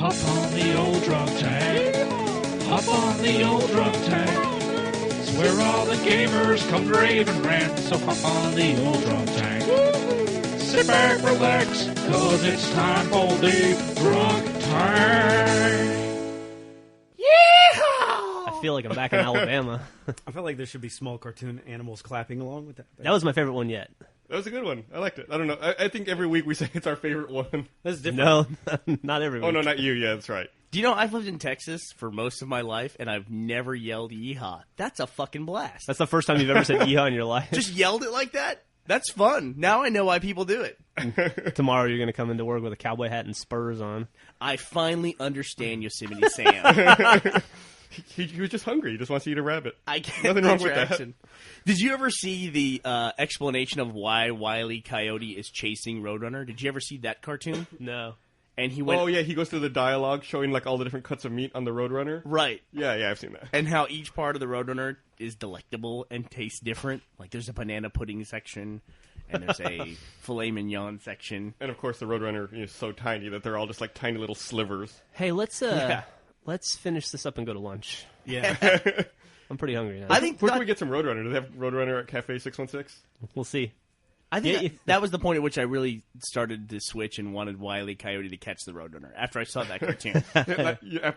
Hop on the old drunk tank. Hop on the old drunk tank. It's where all the gamers come to rave and rant. So hop on the old drunk tank. Sit back, relax, cause it's time for the drunk tank. I feel like I'm back in Alabama. I feel like there should be small cartoon animals clapping along with that. That was my favorite one yet. That was a good one. I liked it. I don't know. I think every week we say it's our favorite one. That's different. No, not every week. Oh, no, not you. Yeah, that's right. Do you know, I've lived in Texas for most of my life, and I've never yelled yeehaw. That's a fucking blast. That's the first time you've ever said yeehaw in your life. Just yelled it like that? That's fun. Now I know why people do it. Tomorrow you're going to come into work with a cowboy hat and spurs on. I finally understand Yosemite Sam. He was just hungry. He just wants to eat a rabbit. I get Nothing the wrong with that. interaction. Did you ever see the explanation of why Wile E. Coyote is chasing Roadrunner? Did you ever see that cartoon? No. And he went... Oh, yeah, he goes through the dialogue showing like all the different cuts of meat on the Roadrunner. Right. Yeah, I've seen that. And how each part of the Roadrunner is delectable and tastes different. Like there's a banana pudding section, and there's a filet mignon section. And of course the Roadrunner is so tiny that they're all just like tiny little slivers. Hey, let's finish this up and go to lunch. Yeah. I'm pretty hungry now. I think Where can we get some Roadrunner? Do they have Roadrunner at Cafe 616? We'll see. I think Yeah, that was the point at which I really started to switch and wanted Wile E. Coyote to catch the Roadrunner after I saw that cartoon.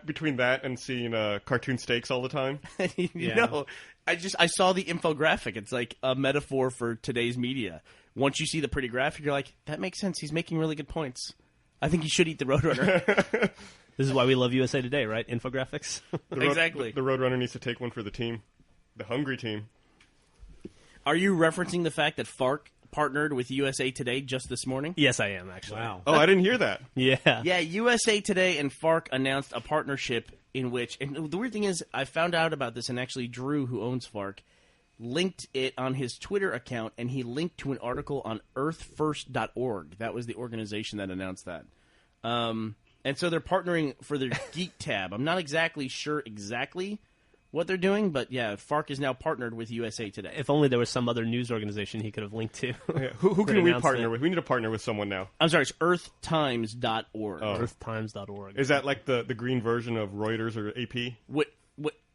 Between that and seeing cartoon steaks all the time. You know, I saw the infographic. It's like a metaphor for today's media. Once you see the pretty graphic, you're like, that makes sense. He's making really good points. I think he should eat the Roadrunner. This is why we love USA Today, right? Infographics. Exactly. The Roadrunner needs to take one for the team. The hungry team. Are you referencing the fact that FARC partnered with USA Today just this morning? Yes, I am, actually. Wow. Oh, I didn't hear that. Yeah. Yeah, USA Today and FARC announced a partnership in which, and the weird thing is, I found out about this, and actually Drew, who owns FARC, linked it on his Twitter account, and he linked to an article on earthfirst.org. That was the organization that announced that. And so they're partnering for their Geek tab. I'm not exactly sure what they're doing, but yeah, FARC is now partnered with USA Today. If only there was some other news organization he could have linked to. Yeah. Who can we partner with? We need to partner with someone now. I'm sorry, it's earthtimes.org. Oh. Earthtimes.org. Is that like the green version of Reuters or AP?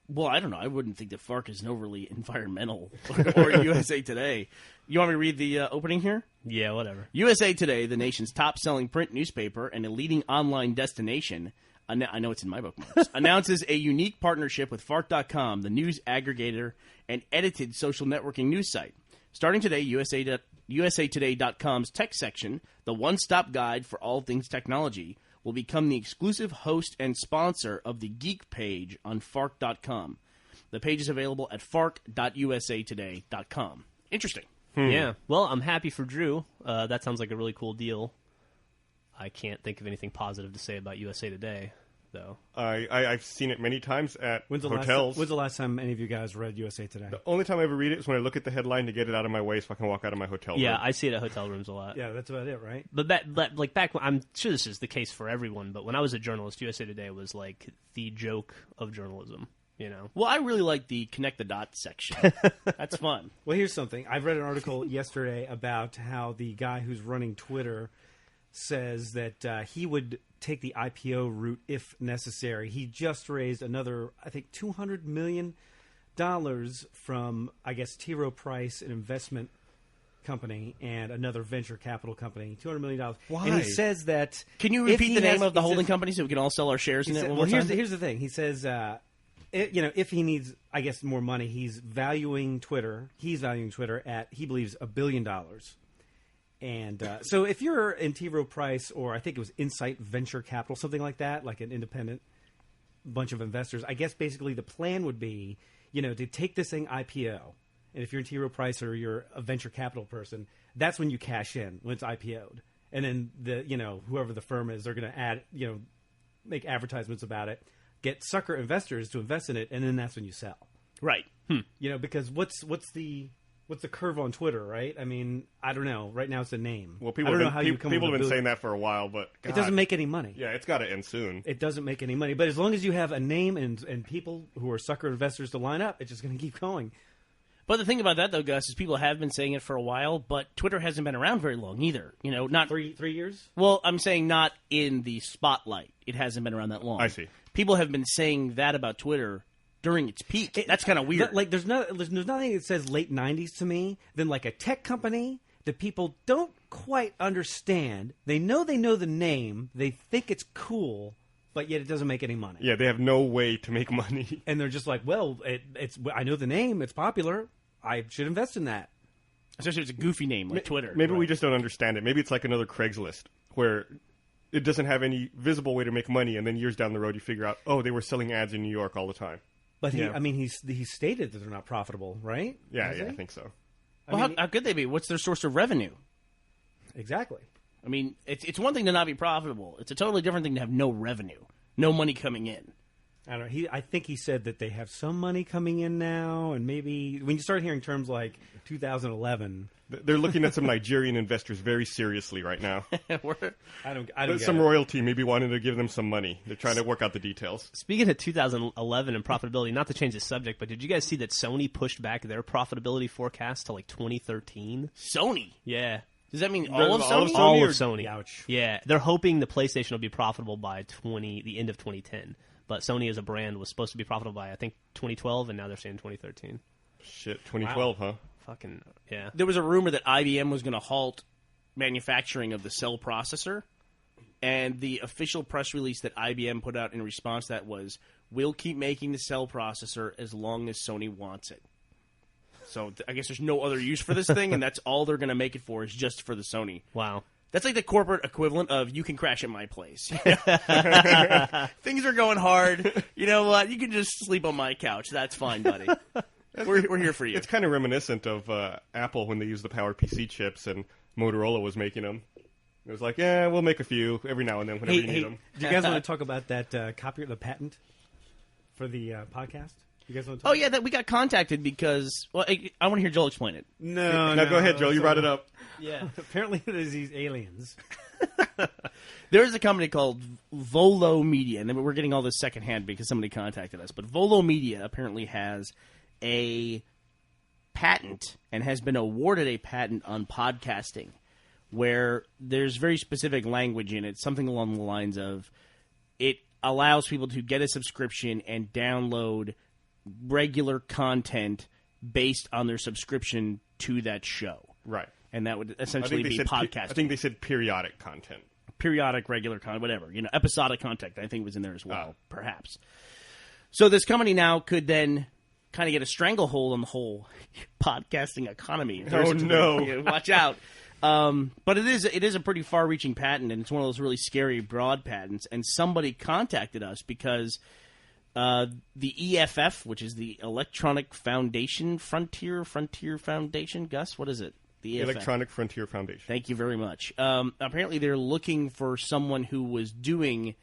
Well, I don't know. I wouldn't think that FARC is overly environmental or USA Today. You want me to read the opening here? Yeah, whatever. USA Today, the nation's top-selling print newspaper and a leading online destination, I know it's in my bookmarks, announces a unique partnership with Fark.com, the news aggregator and edited social networking news site. Starting today, USAtoday.com's tech section, the one-stop guide for all things technology, will become the exclusive host and sponsor of the Geek page on Fark.com. The page is available at fark.usatoday.com. Interesting. Yeah. Well, I'm happy for Drew. That sounds like a really cool deal. I can't think of anything positive to say about USA Today, though. I've seen it many times at When's the hotels. When's the last time any of you guys read USA Today? The only time I ever read it is when I look at the headline to get it out of my way so I can walk out of my hotel room. Yeah, I see it at hotel rooms a lot. Yeah, that's about it, right? But back when, I'm sure this is the case for everyone, but when I was a journalist, USA Today was like the joke of journalism, you know? Well, I really like the connect the dots section. That's fun. Well, here's something. I've read an article yesterday about how the guy who's running Twitter says that he would take the IPO route if necessary. He just raised another, I think, $200 million from, I guess, T. Rowe Price, an investment company, and another venture capital company. $200 million. Why? And he says that... Can you repeat the name of the holding company so we can all sell our shares in it? Well, here's the thing. He says, if he needs, I guess, more money, he's valuing Twitter. He's valuing Twitter at, he believes, $1 billion. And so if you're in T. Rowe Price, or I think it was Insight Venture Capital, something like that, like an independent bunch of investors, I guess basically the plan would be, to take this thing IPO. And if you're in T. Rowe Price or you're a venture capital person, that's when you cash in, when it's IPO'd. And then whoever the firm is, they're going to add, make advertisements about it, get sucker investors to invest in it, and then that's when you sell. Right. Because what's the curve on Twitter, right? I mean, I don't know. Right now it's a name. Well, people have been saying that for a while, but God, it doesn't make any money. Yeah, it's got to end soon. It doesn't make any money. But as long as you have a name and people who are sucker investors to line up, it's just going to keep going. But the thing about that, though, Gus, is people have been saying it for a while, but Twitter hasn't been around very long either. Not 3 years. Well, I'm saying not in the spotlight. it hasn't been around that long. I see. People have been saying that about Twitter during its peak. That's kind of weird. Like, there's nothing that says late 90s to me than like a tech company that people don't quite understand. They know the name. They think it's cool, but yet it doesn't make any money. Yeah, they have no way to make money. And they're just like, well, it's I know the name. It's popular. I should invest in that. Especially if it's a goofy name like Twitter. Maybe we just don't understand it. Maybe it's like another Craigslist where it doesn't have any visible way to make money, and then years down the road you figure out, oh, they were selling ads in New York all the time. But he stated that they're not profitable, right? Yeah, I think so. Well, how could they be? What's their source of revenue? Exactly. I mean, it's one thing to not be profitable. It's a totally different thing to have no revenue, no money coming in. I don't know. I think he said that they have some money coming in now, and maybe when you start hearing terms like 2011, they're looking at some Nigerian investors very seriously right now. I don't. Some royalty maybe wanted to give them some money. They're trying to work out the details. Speaking of 2011 and profitability, not to change the subject, but did you guys see that Sony pushed back their profitability forecast to like 2013? Sony? Yeah. Does that mean all of Sony? All of Sony. Ouch. Yeah, they're hoping the PlayStation will be profitable by the end of 2010. But Sony as a brand was supposed to be profitable by, I think, 2012, and now they're saying 2013. Shit, 2012, huh? Fucking, yeah. There was a rumor that IBM was going to halt manufacturing of the cell processor, and the official press release that IBM put out in response to that was, we'll keep making the cell processor as long as Sony wants it. So I guess there's no other use for this thing, and that's all they're going to make it for is just for the Sony. Wow. That's like the corporate equivalent of you can crash at my place. Things are going hard. You know what? You can just sleep on my couch. That's fine, buddy. We're here for you. It's kind of reminiscent of Apple when they used the PowerPC chips and Motorola was making them. It was like, yeah, we'll make a few every now and then whenever you need them. Do you guys want to talk about that the patent for the podcast? You guys want to talk that we got contacted because I want to hear Joel explain it. No, go ahead, Joel. You brought it up. Yeah. Apparently there's these aliens. There's a company called Volo Media, and we're getting all this secondhand because somebody contacted us. But Volo Media apparently has a patent and has been awarded a patent on podcasting where there's very specific language in it, something along the lines of it allows people to get a subscription and download regular content based on their subscription to that show. Right. And that would essentially be podcasting. I think they said periodic content. Periodic, regular content, whatever. Episodic content, I think was in there as well, perhaps. So this company now could then kind of get a stranglehold on the whole podcasting economy. Oh, no. Watch out. But it is a pretty far-reaching patent, and it's one of those really scary, broad patents. And somebody contacted us because the EFF, which is the Electronic Foundation Frontier Foundation, Gus, what is it? The EFF. Electronic Frontier Foundation. Thank you very much. Apparently, they're looking for someone who was doing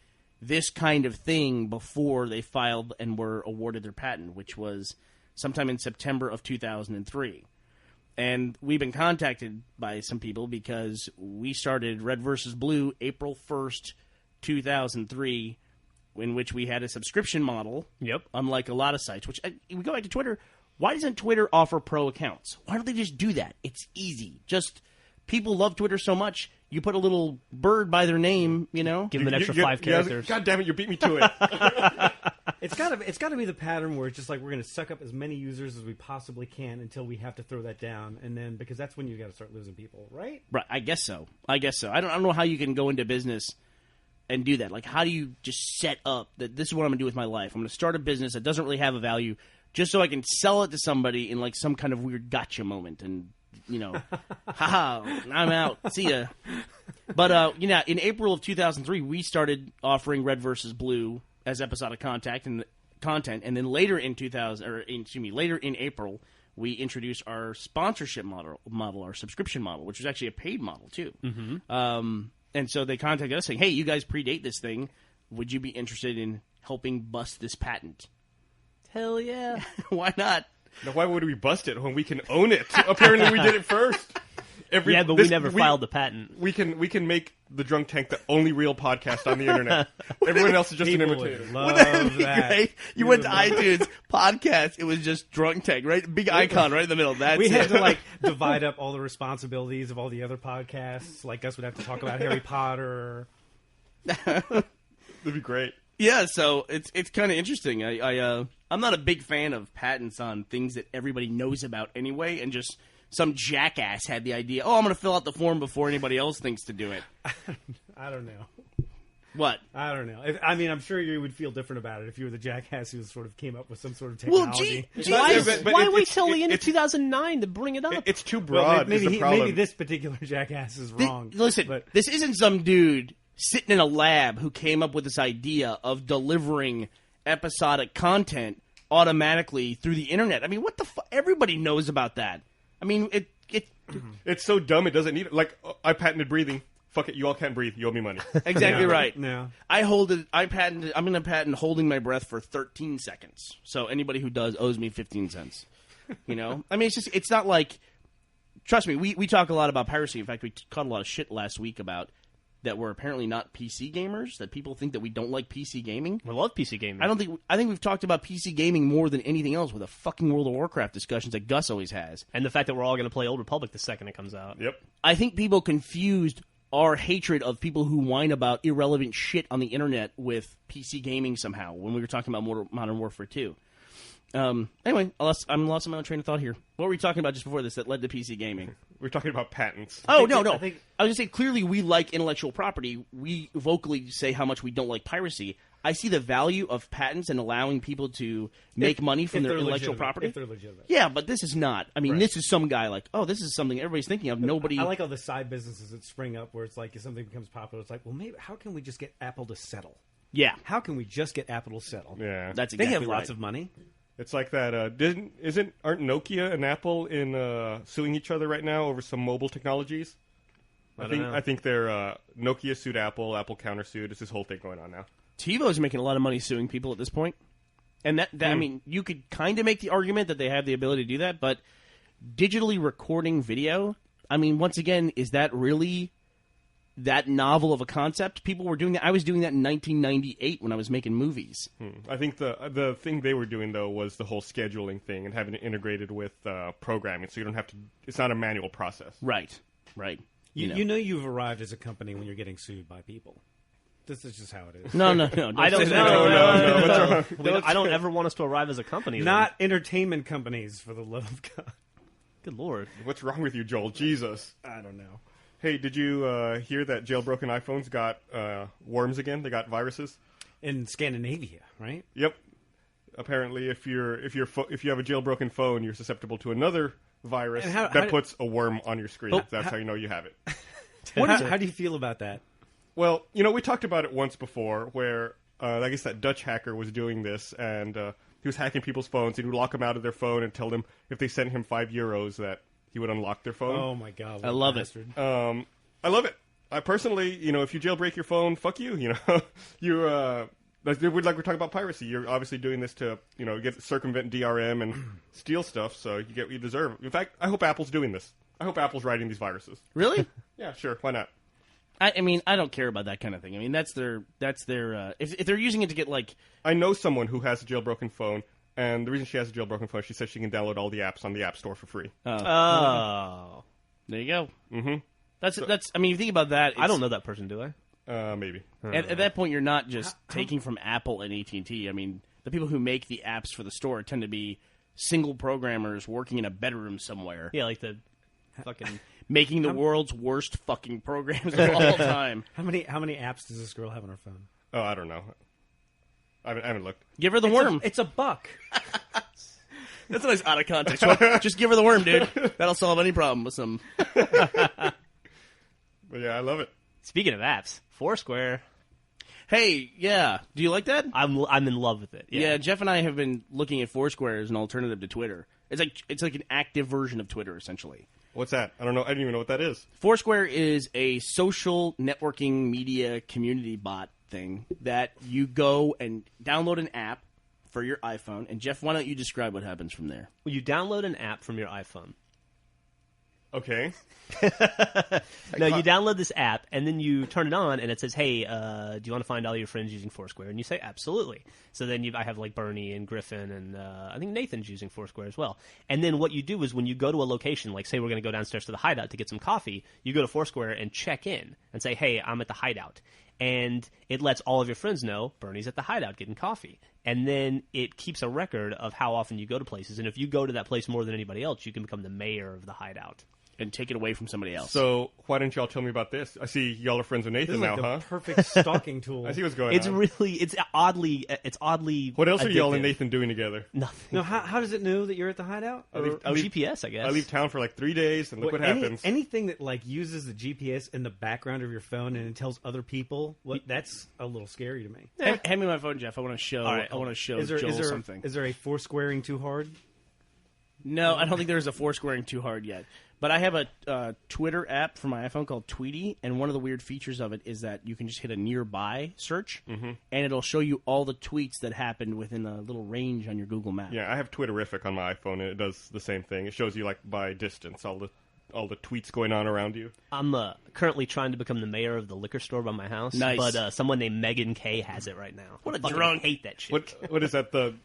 this kind of thing before they filed and were awarded their patent, which was sometime in September of 2003. And we've been contacted by some people because we started Red vs. Blue April 1st, 2003, in which we had a subscription model. Yep. Unlike a lot of sites, which we go back to Twitter. Why doesn't Twitter offer pro accounts? Why don't they just do that? It's easy. Just people love Twitter so much. You put a little bird by their name, Give them an extra 5 characters. God damn it, you beat me to it. It's got to be the pattern where it's just like we're going to suck up as many users as we possibly can until we have to throw that down, and then because that's when you got to start losing people, right? Right. I guess so. I don't know how you can go into business and do that. Like, how do you just set up that this is what I'm going to do with my life? I'm going to start a business that doesn't really have a value just so I can sell it to somebody in like some kind of weird gotcha moment and, haha, I'm out. See ya. But, in April of 2003, we started offering Red vs. Blue as episodic content, and then later in later in April, we introduced our sponsorship model, our subscription model, which was actually a paid model too. Mm-hmm. And so they contacted us saying, "Hey, you guys predate this thing. Would you be interested in helping bust this patent?" Hell yeah. Why not? Now, why would we bust it when we can own it? Apparently, we did it first. But we never filed the patent. We can make the Drunk Tank the only real podcast on the internet. Everyone else is just an imitator. Love Wouldn't that be that. great? You went to iTunes podcast. It was just Drunk Tank, right? Big icon right in the middle. That's We had it. to divide up all the responsibilities of all the other podcasts. Like us would have to talk about Harry Potter. That'd be great. Yeah, so it's kind of interesting. I'm not a big fan of patents on things that everybody knows about anyway, and just some jackass had the idea, I'm going to fill out the form before anybody else thinks to do it. I don't know. What? I don't know. I'm sure you would feel different about it if you were the jackass who sort of came up with some sort of Well, technology. Why wait till the end of 2009 to bring it up? It's too broad. Well, is the problem. maybe this particular jackass is wrong. Listen, but this isn't some dude sitting in a lab who came up with this idea of delivering episodic content automatically through the internet. I mean, what the fuck? Everybody knows about that. I mean, It's so dumb it doesn't need it. Like, I patented breathing. Fuck it, you all can't breathe. You owe me money. exactly right. No. I'm going to patent holding my breath for 13 seconds. So anybody who does owes me 15 cents. You know? I mean, it's not like, trust me, we talk a lot about piracy. In fact, we caught a lot of shit last week about that we're apparently not PC gamers, that people think that we don't like PC gaming. I love PC gaming. I think we've talked about PC gaming more than anything else with the fucking World of Warcraft discussions that Gus always has. And the fact that we're all going to play Old Republic the second it comes out. Yep. I think people confused our hatred of people who whine about irrelevant shit on the internet with PC gaming somehow when we were talking about Modern Warfare 2. Anyway, I'm lost in my own train of thought here. What were we talking about just before this that led to PC gaming? We're talking about patents. Oh, no. I I was think- going to say, clearly we like intellectual property. We vocally say how much we don't like piracy. I see the value of patents and allowing people to make money from if their they're intellectual legitimate, property. if they're legitimate. Yeah, but this is not. I mean, Right. this is some guy like, this is something everybody's thinking of. Nobody. I like all the side businesses that spring up where it's like if something becomes popular, it's like, well, maybe how can we just get Apple to settle? Yeah, How can we just get Apple to settle? Yeah. that's They exactly have right. lots of money. It's like that. Aren't Nokia and Apple in suing each other right now over some mobile technologies? I don't know. I think they're Nokia sued Apple, Apple countersued. It's this whole thing going on now. TiVo's making a lot of money suing people at this point. And that I mean, you could kind of make the argument that they have the ability to do that, but digitally recording video, I mean, once again, is that really that novel of a concept? People were doing that. I was doing that in 1998 when I was making movies. I think the thing they were doing though was the whole scheduling thing and having it integrated with programming, so you don't have to. It's not a manual process. Right. You know you've arrived as a company when you're getting sued by people. This is just how it is. No. I don't say know. that. No. I don't ever want us to arrive as a company. Not entertainment companies, for the love of God. Good Lord. What's wrong with you, Joel? Jesus. I don't know. Hey, did you hear that jailbroken iPhones got worms again? They got viruses. In Scandinavia, right? Yep. Apparently, if you have a jailbroken phone, you're susceptible to another virus And how that do- puts a worm on your screen. But That's how you know you have it. How do you feel about that? Well, we talked about it once before, where I guess that Dutch hacker was doing this, and he was hacking people's phones. He would lock them out of their phone and tell them if they sent him €5 that he would unlock their phone. Oh my God! what I a love it. bastard. I love it. I personally, if you jailbreak your phone, fuck you. Like we're talking about piracy. You're obviously doing this to, circumvent DRM and steal stuff, so you get what you deserve. In fact, I hope Apple's doing this. I hope Apple's writing these viruses. Really? Yeah, sure. Why not? I mean, I don't care about that kind of thing. I mean, that's their. If they're using it to get like, I know someone who has a jailbroken phone, and the reason she has a jailbroken phone, she says she can download all the apps on the App Store for free. Oh. there you go. Mm-hmm. That's. I mean, if you think about that, I don't know that person, do I? Maybe. At that point, you're not just taking from Apple and AT&T. I mean, the people who make the apps for the store tend to be single programmers working in a bedroom somewhere, Yeah, like the fucking... making the world's worst fucking programs of all time. How many apps does this girl have on her phone? Oh, I don't know. I haven't looked. Give her the worm. It's a buck. That's a nice out of context. Just give her the worm, dude. That'll solve any problem with some. But yeah, I love it. Speaking of apps, Foursquare. Hey, yeah. Do you like that? I'm in love with it. Yeah, Jeff and I have been looking at Foursquare as an alternative to Twitter. It's like an active version of Twitter, essentially. What's that? I don't know. I didn't even know what that is. Foursquare is a social networking media community bot thing that you go and download an app for your iPhone. And Jeff, why don't you describe what happens from there? Well, you download an app from your iPhone. Okay. No, you download this app, and then you turn it on, and it says, hey, do you want to find all your friends using Foursquare? And you say, absolutely. So then I have like Bernie and Griffin, and I think Nathan's using Foursquare as well. And then what you do is when you go to a location, like say we're going to go downstairs to the Hideout to get some coffee, you go to Foursquare and check in and say, hey, I'm at the Hideout. and it lets all of your friends know Bernie's at the Hideout getting coffee. And then it keeps a record of how often you go to places. And if you go to that place more than anybody else, you can become the mayor of the Hideout. And take it away from somebody else. So why didn't y'all tell me about this? I see y'all are friends with This Nathan is like now, the huh? perfect stalking tool. I see what's going It's on. it's oddly What else are y'all and addictive. Nathan doing together? Nothing. No, how does it know that you're at the Hideout? I leave, GPS, I guess. I leave town for like 3 days, and look what happens. Anything that like uses the GPS in the background of your phone and it tells other people, that's a little scary to me. Hand me my phone, Jeff. I want to show. All right. I want to show Is there, Joel is there, something. is there a four squaring too hard? No, I don't think there's a four squaring too hard yet. But I have a Twitter app for my iPhone called Tweety, and one of the weird features of it is that you can just hit a nearby search, and it'll show you all the tweets that happened within a little range on your Google Map. Yeah, I have Twitterific on my iPhone, and it does the same thing. It shows you like by distance all the tweets going on around you. I'm currently trying to become the mayor of the liquor store by my house. Nice. But someone named Megan K has it right now. What a I fucking drunk. hate that shit. What is that? The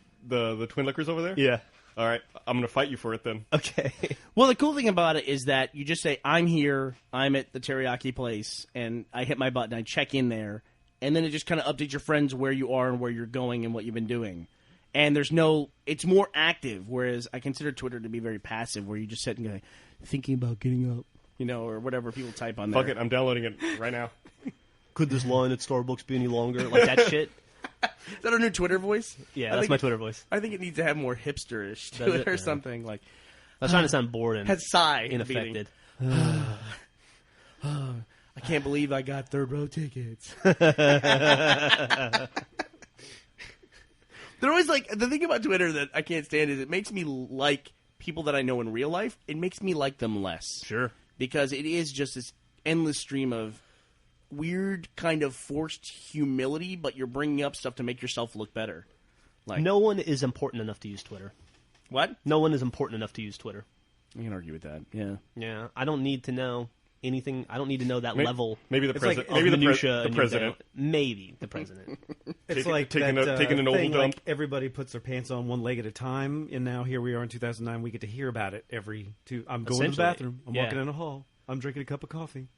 Twin Liquors over there? Yeah. All right, I'm gonna fight you for it then. Okay. Well, the cool thing about it is that you just say, I'm here, I'm at the teriyaki place, and I hit my button, I check in there, and then it just kind of updates your friends where you are and where you're going and what you've been doing. And it's more active, whereas I consider Twitter to be very passive, where you just sit and go, thinking about getting up, or whatever people type on there. Fuck it, I'm downloading it right now. Could this line at Starbucks be any longer? Like that shit? Is that our new Twitter voice? Yeah, I that's think my Twitter voice. I think it needs to have more hipsterish to Does it it? or Yeah. something. Like, I was trying to sound bored and has sigh ineffective. I can't believe I got third row tickets. They're always like, the thing about Twitter that I can't stand is it makes me like people that I know in real life. It makes me like them less. Sure. Because it is just this endless stream of weird kind of forced humility, but you're bringing up stuff to make yourself look better. Like, No one is important enough to use Twitter. what? No one is important enough to use Twitter. I can argue with that. Yeah. Yeah, I don't need to know anything. I don't need to know that level. Maybe the It's like president. of Maybe minutia the in your president. day. Maybe the president. It's Taking- like taking that, an oval thing, dump. like everybody puts their pants on one leg at a time, and now here we are in 2009. We get to hear about it every two. I'm going to the Essentially, bathroom. I'm yeah. walking in a hall. I'm drinking a cup of coffee.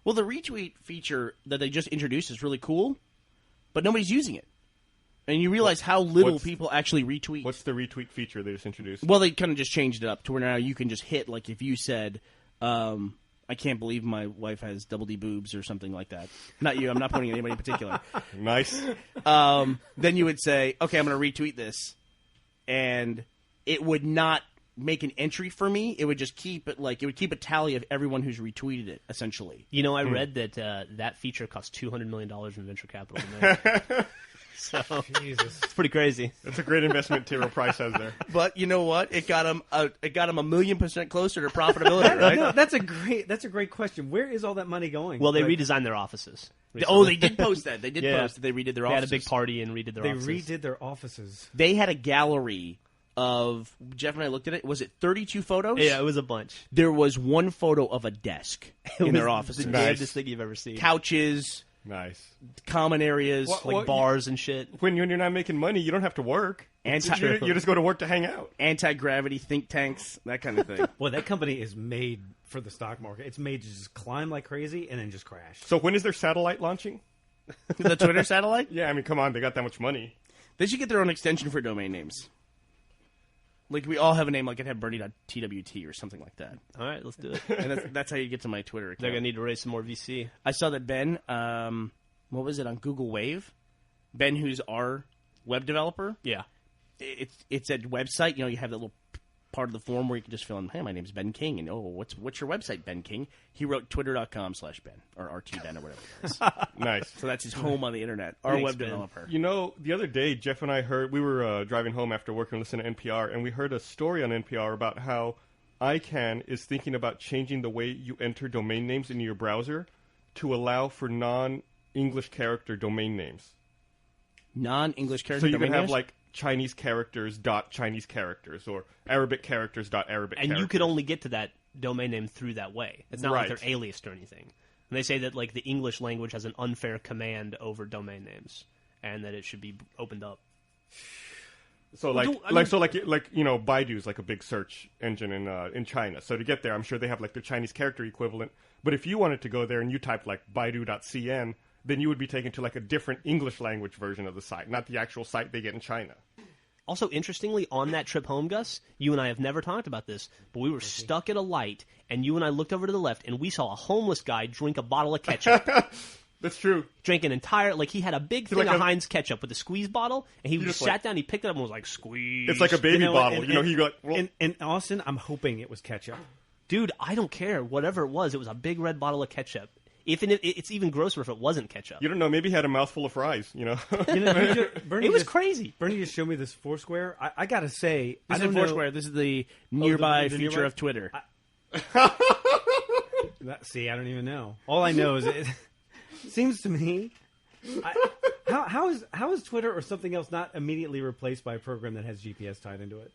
Well, the retweet feature that they just introduced is really cool, but nobody's using it. And you realize how little what's- people actually retweet. What's the retweet feature they just introduced? Well, they kind of just changed it up to where now you can just hit, like, if you said, I can't believe my wife has double D boobs or something like that. Not you. I'm not pointing at anybody in particular. Nice. Then you would say, okay, I'm going to retweet this. And it would not make an entry for me. It would just keep it, like, it would keep a tally of everyone who's retweeted it, essentially. You know, I read that that feature cost $200 million in venture capital to make. So Jesus. it's pretty crazy. That's a great investment Tyrrell Price has there. But you know what? It got him a 1,000,000% closer to profitability, right? No, that's a great question. Where is all that money going? Well, they Like, redesigned their offices. Oh, they did post that. They did Yeah. post that they redid their They had a offices. big party and redid their They offices. redid their offices. They had a gallery of, Jeff and I looked at it. Was it 32 photos? Yeah, it was a bunch. There was one photo of a desk in their offices. The Nice. damnedest thing you've ever seen. Couches, Nice. common areas. Well, Like bars and shit. When you're not making money, you don't have to work. You just go to work to hang out. Anti-gravity think tanks, that kind of thing. Well, that company is made for the stock market. It's made to just climb like crazy and then just crash. So when is their satellite launching? The Twitter satellite? Yeah, I mean, come on, they got that much money. They should get their own extension for domain names. Like, we all have a name, like it had Bernie.twt or something like that. All right, let's do it. And that's how you get to my Twitter account. They're going to need to raise some more VC. I saw that Ben, what was it, on Google Wave? Ben, who's our web developer, Yeah. it's a website. You know, you have that little part of the form where you can just fill in, hey, my name's Ben King. And, oh, what's your website, Ben King? He wrote twitter.com/Ben, or RTBen, or whatever it is. Nice. So that's his home on the internet, our Thanks, web Ben. developer. You know, the other day, Jeff and I we were driving home after work and listening to NPR, and we heard a story on NPR about how ICANN is thinking about changing the way you enter domain names into your browser to allow for non-English character domain names. Non-English character So you domain can have, names? like, Chinese characters dot Chinese characters, or Arabic characters dot Arabic And characters. you could only get to that domain name through that way. It's not Right. like they're aliased or anything. And they say that like the English language has an unfair command over domain names, and that it should be opened up. So like, Well, I mean- like you know, Baidu's like a big search engine in China. So to get there, I'm sure they have like their Chinese character equivalent. But if you wanted to go there and you type like Baidu.cn, then you would be taken to like a different English language version of the site, not the actual site they get in China. Also, interestingly, on that trip home, Gus, you and I have never talked about this, but we were stuck at a light, and you and I looked over to the left, and we saw a homeless guy drink a bottle of ketchup. That's true. Drink an entire, like he had a big thing of Heinz ketchup with a squeeze bottle, and he just sat down, he picked it up and was like, squeeze. It's like a baby bottle. He got... In Austin, I'm hoping it was ketchup. Dude, I don't care. Whatever it was a big red bottle of ketchup. It's even grosser if it wasn't ketchup. You don't know. Maybe he had a mouthful of fries, Bernie it was crazy. Bernie just showed me this Foursquare. I got to say, This isn't Foursquare. This is the nearby feature of Twitter. See, I don't even know. All I know is it seems to me... How is Twitter or something else not immediately replaced by a program that has GPS tied into it?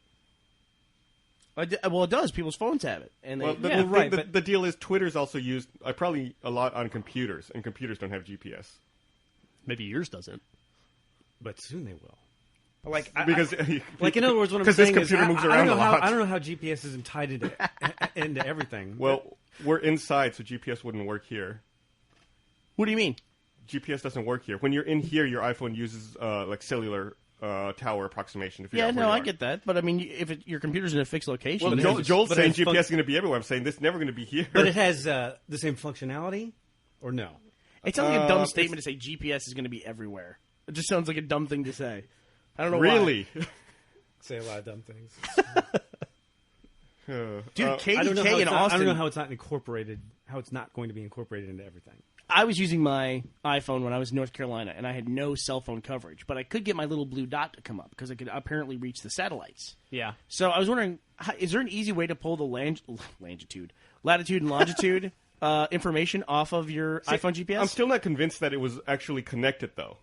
Well, it does. People's phones have it, and they, the deal is Twitter's also used probably a lot on computers, and computers don't have GPS. Maybe yours doesn't, but soon they will. Because in other words, what I'm saying is, I don't know how GPS isn't tied into everything. Well, we're inside, so GPS wouldn't work here. What do you mean? GPS doesn't work here. When you're in here, your iPhone uses cellular. Tower approximation. I get that, but I mean, if your computer's in a fixed location, well, Joel's saying GPS is going to be everywhere. I'm saying this is never going to be here. But it has the same functionality, or no? It sounds like a dumb statement to say GPS is going to be everywhere. It just sounds like a dumb thing to say. I don't know really. Why. Say a lot of dumb things. Dude, KDK in Austin. I don't know how it's not incorporated. How it's not going to be incorporated into everything. I was using my iPhone when I was in North Carolina, and I had no cell phone coverage, but I could get my little blue dot to come up because I could apparently reach the satellites. Yeah. So I was wondering, is there an easy way to pull the latitude and longitude information off of your iPhone GPS? I'm still not convinced that it was actually connected, though.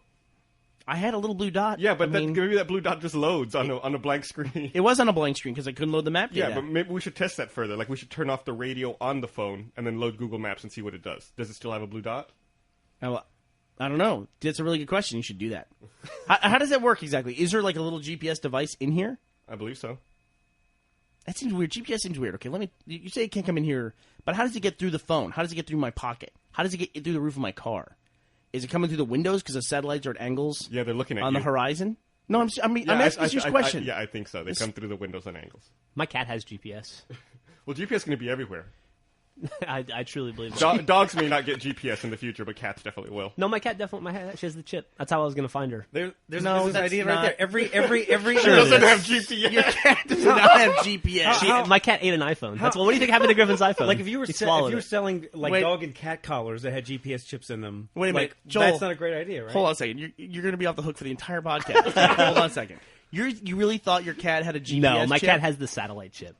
I had a little blue dot. Yeah, but maybe that blue dot just loads on a blank screen. It was on a blank screen because I couldn't load the map data. Yeah, but maybe we should test that further. Like, we should turn off the radio on the phone and then load Google Maps and see what it does. Does it still have a blue dot? I don't know. That's a really good question. You should do that. How does that work exactly? Is there like a little GPS device in here? I believe so. That seems weird. GPS seems weird. Okay, you say it can't come in here, but how does it get through the phone? How does it get through my pocket? How does it get through the roof of my car? Is it coming through the windows because the satellites are at angles? Yeah, they're looking at on you. the horizon. No, I'm asking you a question. I think so. They come through the windows and angles. My cat has GPS. Well, GPS is going to be everywhere. I truly believe that. Dogs may not get GPS in the future, but cats definitely will. No, my cat definitely. She has the chip. That's how I was going to find her. There's this idea right there. Every She doesn't have GPS. Your cat does not have GPS. My cat ate an iPhone. What do you think happened to Griffin's iPhone? Like if you were selling dog and cat collars that had GPS chips in them. Wait a minute, Joel, that's not a great idea, right? Hold on a second. You're going to be off the hook for the entire podcast. Hold on a second. You really thought your cat had a GPS? No, my chip? cat has the satellite chip.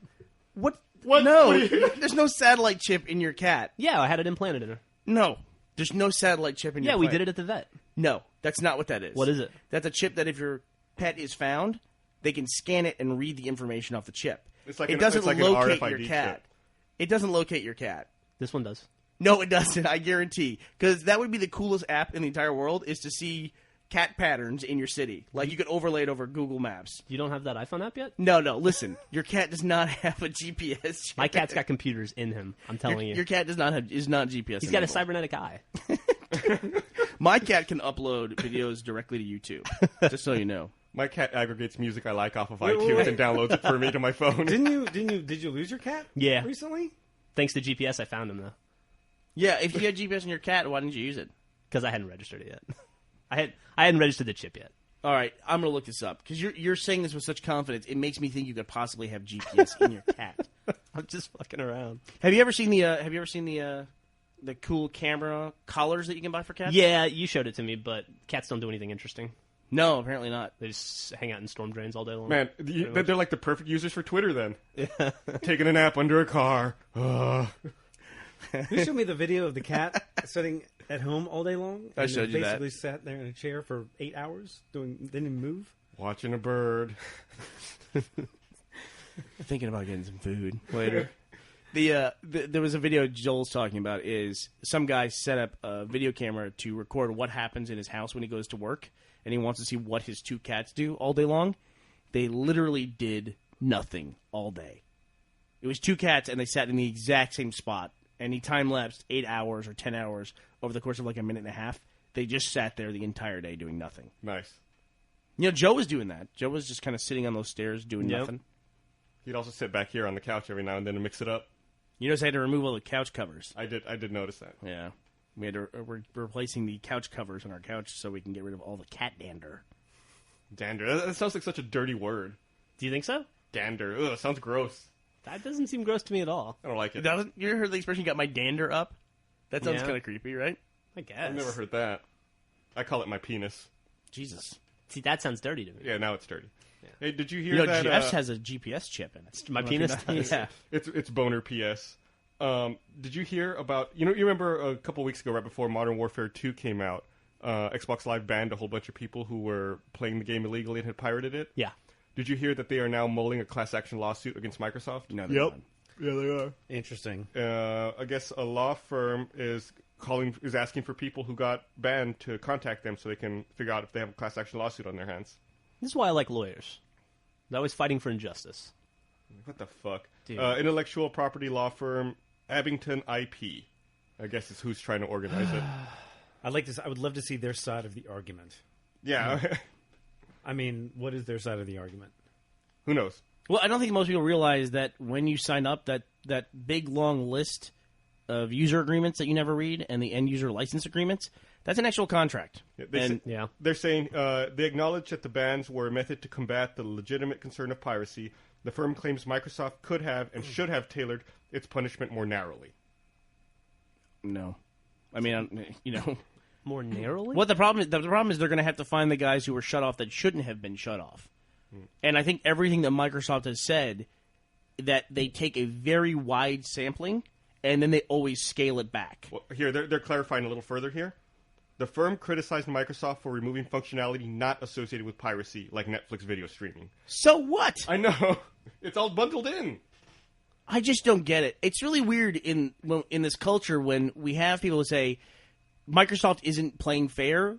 What? No, there's no satellite chip in your cat. Yeah, I had it implanted in her. No, there's no satellite chip in your cat. Yeah, we did it at the vet. No, that's not what that is. What is it? That's a chip that if your pet is found, they can scan it and read the information off the chip. It doesn't locate your RFID cat. chip. It doesn't locate your cat. This one does. No, it doesn't. I guarantee. Because that would be the coolest app in the entire world is to see cat patterns in your city. Like you could overlay it over Google Maps. You don't have that iPhone app yet? No. Listen, your cat does not have a GPS chip. My cat's got computers in him. I'm telling you. Your cat is not GPS. He's got a cybernetic eye. My cat can upload videos directly to YouTube. Just so you know. My cat aggregates music I like off of iTunes and downloads it for me to my phone. Did you lose your cat? Yeah. Recently? Thanks to GPS, I found him though. Yeah, if you had GPS on your cat, why didn't you use it? Because I hadn't registered it yet. I hadn't registered the chip yet. All right, I'm going to look this up because you're saying this with such confidence. It makes me think you could possibly have GPS in your cat. I'm just fucking around. Have you ever seen the cool camera collars that you can buy for cats? Yeah, you showed it to me, but cats don't do anything interesting. No, apparently not. They just hang out in storm drains all day long. Man, they're like the perfect users for Twitter then. Yeah. Taking a nap under a car. You showed me the video of the cat sitting at home all day long. I showed you that. Basically sat there in a chair for 8 hours, didn't move. Watching a bird. Thinking about getting some food later. There was a video Joel's talking about is some guy set up a video camera to record what happens in his house when he goes to work, and he wants to see what his two cats do all day long. They literally did nothing all day. It was two cats, and they sat in the exact same spot, and he time-lapsed 8 hours or 10 hours over the course of like a minute and a half. They just sat there the entire day doing nothing. Nice. You know, Joe was doing that. Joe was just kind of sitting on those stairs doing nothing. He'd also sit back here on the couch every now and then to mix it up. You notice I had to remove all the couch covers. I did notice that. Yeah. We're replacing the couch covers on our couch so we can get rid of all the cat dander. Dander. That sounds like such a dirty word. Do you think so? Dander. Ugh, sounds gross. That doesn't seem gross to me at all. I don't like it. You ever heard the expression, got my dander up? That sounds Yeah. kind of creepy, right? I guess. I've never heard that. I call it my penis. Jesus. See, that sounds dirty to me. Yeah, now it's dirty. Hey, did you hear You know, that? Jeff's has a GPS chip in it. My penis? Yeah. It's boner PS. Did you hear about? You remember a couple weeks ago, right before Modern Warfare 2 came out, Xbox Live banned a whole bunch of people who were playing the game illegally and had pirated it. Yeah. Did you hear that they are now mulling a class action lawsuit against Microsoft? No, they're not. Yeah, they are. Interesting. I guess a law firm is asking for people who got banned to contact them so they can figure out if they have a class action lawsuit on their hands. This is why I like lawyers. They're always fighting for injustice. What the fuck? Dude. Intellectual property law firm Abington IP, I guess is who's trying to organize it. I would love to see their side of the argument. Yeah. I mean, what is their side of the argument? Who knows? Well, I don't think most people realize that when you sign up, that big long list of user agreements that you never read and the end user license agreements, that's an actual contract. Yeah, they're saying they acknowledge that the bans were a method to combat the legitimate concern of piracy. The firm claims Microsoft could have and should have tailored its punishment more narrowly. No. I mean, More narrowly? what the problem is they're going to have to find the guys who were shut off that shouldn't have been shut off. And I think everything that Microsoft has said, that they take a very wide sampling and then they always scale it back. Well, here, they're clarifying a little further here. The firm criticized Microsoft for removing functionality not associated with piracy, like Netflix video streaming. So what? I know. It's all bundled in. I just don't get it. It's really weird in this culture when we have people who say Microsoft isn't playing fair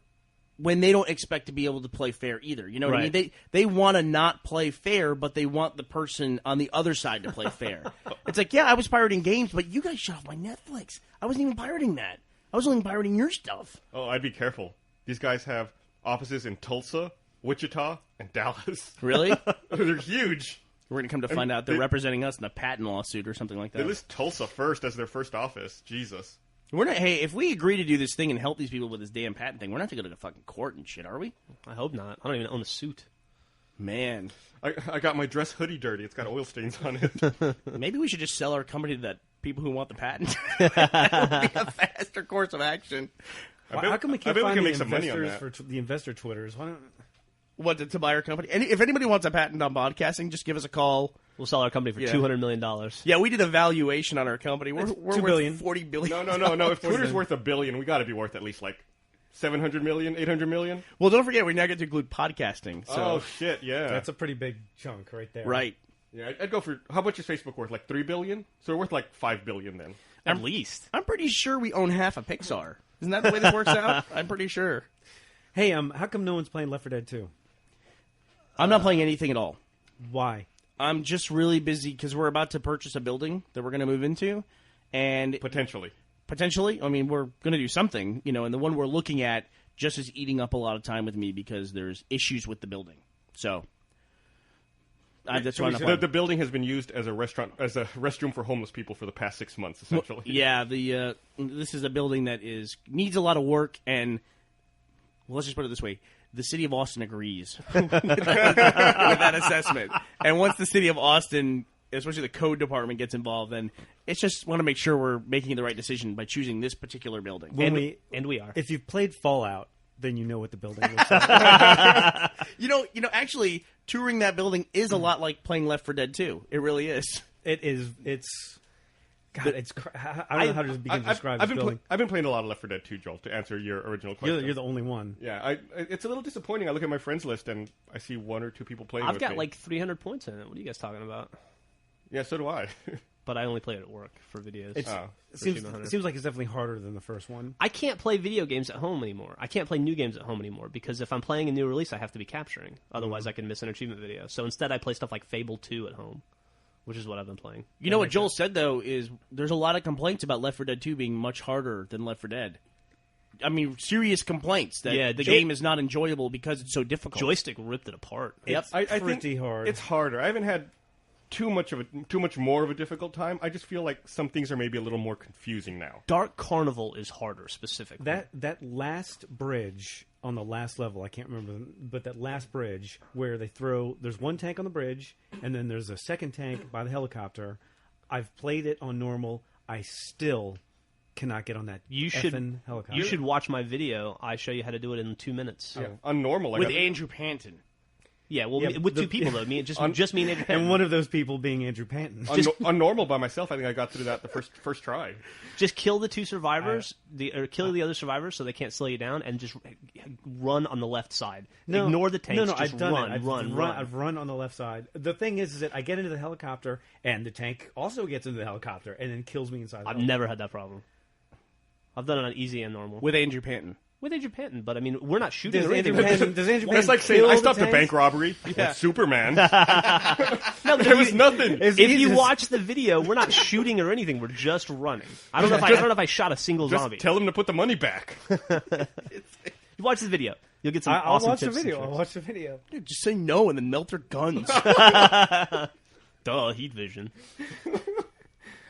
when they don't expect to be able to play fair either. You know what I mean? They want to not play fair, but they want the person on the other side to play fair. It's like, yeah, I was pirating games, but you guys shut off my Netflix. I wasn't even pirating that. I was only pirating your stuff. Oh, I'd be careful. These guys have offices in Tulsa, Wichita, and Dallas. Really? They're huge. We're going to come to find out they're representing us in a patent lawsuit or something like that. They list Tulsa first as their first office. Jesus. We're not. Hey, if we agree to do this thing and help these people with this damn patent thing, we're not going to go to fucking court and shit, are we? I hope not. I don't even own a suit. Man. I got my dress hoodie dirty. It's got oil stains on it. Maybe we should just sell our company to that people who want the patent. That would be a faster course of action. How come we I can't bet we find can the make some money on investors that. for the investor Twitters? Why don't... What, to buy our company? And if anybody wants a patent on podcasting, just give us a call. We'll sell our company for $200 million. Yeah, we did a valuation on our company. We're $2 worth billion. $40 billion. No. If Twitter's worth $1 billion, we got to be worth at least like 700 million, 800 million. Well, don't forget, we now get to include podcasting. So. Oh shit, yeah. That's a pretty big chunk right there. Right. Yeah, I'd go for. How much is Facebook worth? Like $3 billion? So we're worth like $5 billion then. At least. I'm pretty sure we own half of Pixar. Isn't that the way this works out? I'm pretty sure. Hey, how come no one's playing Left 4 Dead 2? I'm not playing anything at all. Why? I'm just really busy because we're about to purchase a building that we're going to move into, and Potentially. I mean, we're going to do something, and the one we're looking at just is eating up a lot of time with me because there's issues with the building. So that's why I'm not playing. The building has been used as a restroom for homeless people for the past 6 months, essentially. Well, yeah, this is a building that needs a lot of work, and let's just put it this way. The city of Austin agrees with that assessment. And once the city of Austin, especially the code department, gets involved, then it's just want to make sure we're making the right decision by choosing this particular building. And we are. If you've played Fallout, then you know what the building looks like. Actually, touring that building is a lot like playing Left 4 Dead 2. It really is. It is. It's. God, I don't know how to begin to describe this building. I've been playing a lot of Left 4 Dead 2, Joel, to answer your original question. You're the only one. Yeah, it's a little disappointing. I look at my friends list and I see 1 or 2 people playing I've with got me. like 300 points in it. What are you guys talking about? Yeah, so do I. But I only play it at work for videos. It seems like it's definitely harder than the first one. I can't play video games at home anymore. I can't play new games at home anymore because if I'm playing a new release, I have to be capturing. Otherwise, I can miss an achievement video. So instead, I play stuff like Fable 2 at home, which is what I've been playing. You know what Joel said, though, is there's a lot of complaints about Left 4 Dead 2 being much harder than Left 4 Dead. serious complaints that the game is not enjoyable because it's so difficult. Joystick ripped it apart. Yep. I think pretty hard. It's harder. I haven't had too much more of a difficult time. I just feel like some things are maybe a little more confusing now. Dark Carnival is harder specifically. That last bridge on the last level, I can't remember, but that last bridge where there's one tank on the bridge, and then there's a second tank by the helicopter. I've played it on normal. I still cannot get on that effing helicopter. You should watch my video. I show you how to do it in 2 minutes. Yeah. On normal. With Andrew Panton. Yeah, well, with two people, though. Just me and Andrew Panton. And one of those people being Andrew Panton. On normal by myself, I think I got through that the first try. Just kill the two survivors, or kill the other survivors so they can't slow you down, and just run on the left side. Ignore the tanks. No, just I've done run, it. run. I've run on the left side. The thing is that I get into the helicopter, and the tank also gets into the helicopter, and then kills me inside. I've never had that problem. I've done it on easy and normal. With Andrew Panton. With Andrew Panton, but I mean, we're not shooting Does or Andrew anything. Panton It's like saying kill I the stopped a tanks? bank robbery with Superman. No, but There was nothing. Is if he you just- watch the video, we're not shooting or anything. We're just running. I don't know if I shot a single Just zombie. tell him to put the money back. You watch the video. You'll get some I'll awesome watch the tips and video. tricks. I'll watch the video. Dude, just say no and then melt their guns. Duh, heat vision.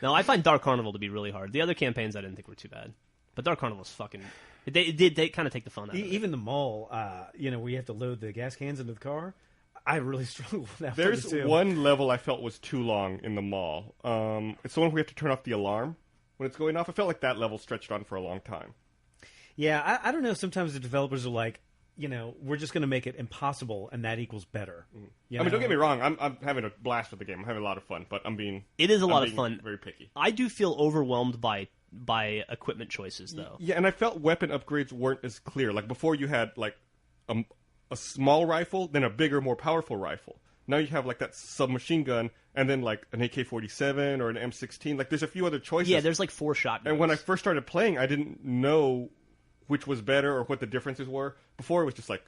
No, I find Dark Carnival to be really hard. The other campaigns I didn't think were too bad, but Dark Carnival's fucking. They kind of take the fun out of it. Even the mall, where you have to load the gas cans into the car, I really struggle with that. There's too. one level I felt was too long in the mall. It's the one where we have to turn off the alarm when it's going off. I felt like that level stretched on for a long time. Yeah, I don't know. Sometimes the developers are like, we're just going to make it impossible, and that equals better. I mean, don't get me wrong. I'm having a blast with the game. I'm having a lot of fun, but It is a lot of fun. Very picky. I do feel overwhelmed by equipment choices, though. Yeah, and I felt weapon upgrades weren't as clear. Like before, you had like a small rifle, then a bigger, more powerful rifle. Now you have like that submachine gun, and then like an AK-47 or an M16. Like there's a few other choices. Yeah, there's like 4 shotguns. And when I first started playing, I didn't know which was better or what the differences were. Before it was just like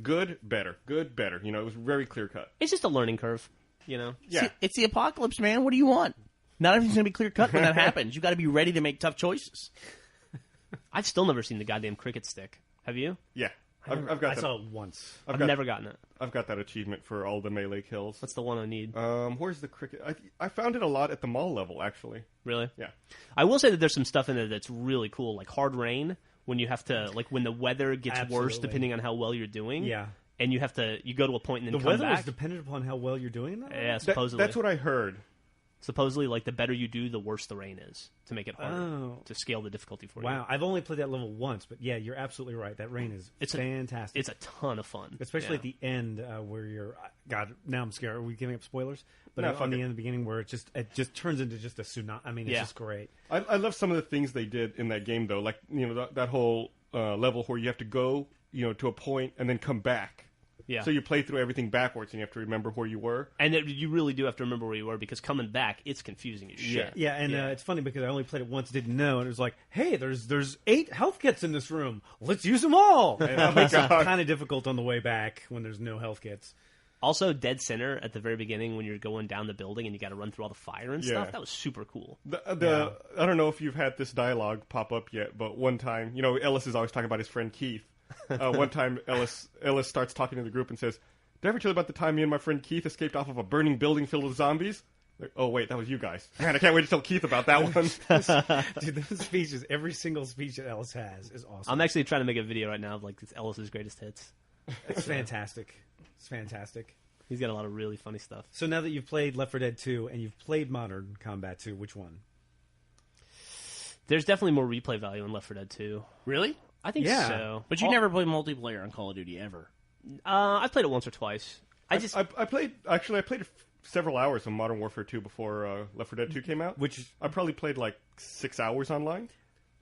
good, better, good, better. It was very clear cut. It's just a learning curve, Yeah. It's the apocalypse, man. What do you want? Not everything's going to be clear cut when that happens. You got to be ready to make tough choices. I've still never seen the goddamn cricket stick. Have you? Yeah. I've got I that. saw it once. I've never gotten it. I've got that achievement for all the melee kills. That's the one I need. Where's the cricket? I found it a lot at the mall level, actually. Really? Yeah. I will say that there's some stuff in there that's really cool, like hard rain, when you have to, like when the weather gets worse Absolutely. depending on how well you're doing. Yeah. And you go to a point and then The come weather back. is dependent upon how well you're doing that? Yeah, supposedly. That's what I heard. Supposedly, like, the better you do, the worse the rain is, to make it harder, Oh. to scale the difficulty for you. Wow, I've only played that level once, but yeah, you're absolutely right. That rain is fantastic. It's a ton of fun. Especially Yeah. at the end where you're... God, now I'm scared. Are we giving up spoilers? But No, on fuck the it. end, of the beginning, where it just turns into just a tsunami. I mean, it's Yeah. just great. I love some of the things they did in that game, though. Like, that whole level where you have to go, to a point and then come back. Yeah. So you play through everything backwards and you have to remember where you were. And you really do have to remember where you were, because coming back, it's confusing as shit. Yeah, and it's funny because I only played it once, didn't know, and it was like, hey, there's 8 health kits in this room. Let's use them all. And it makes it kind of difficult on the way back when there's no health kits. Also, dead center at the very beginning when you're going down the building and you got to run through all the fire and Yeah. stuff. That was super cool. I don't know if you've had this dialogue pop up yet, but one time, Ellis is always talking about his friend Keith. One time, Ellis starts talking to the group and says, "Did I ever tell you about the time me and my friend Keith escaped off of a burning building filled with zombies?" Like, oh, wait, that was you guys. Man, I can't wait to tell Keith about that one. Dude, those speeches, every single speech that Ellis has is awesome. I'm actually trying to make a video right now of like Ellis's greatest hits. It's fantastic. It's fantastic. He's got a lot of really funny stuff. So now that you've played Left 4 Dead 2 and you've played Modern Combat 2, which one? There's definitely more replay value in Left 4 Dead 2. Really? I think Yeah. so. But you never play multiplayer on Call of Duty ever. I've played it once or twice. I played several hours of Modern Warfare 2 before Left 4 Dead 2 came out. Which I probably played like 6 hours online.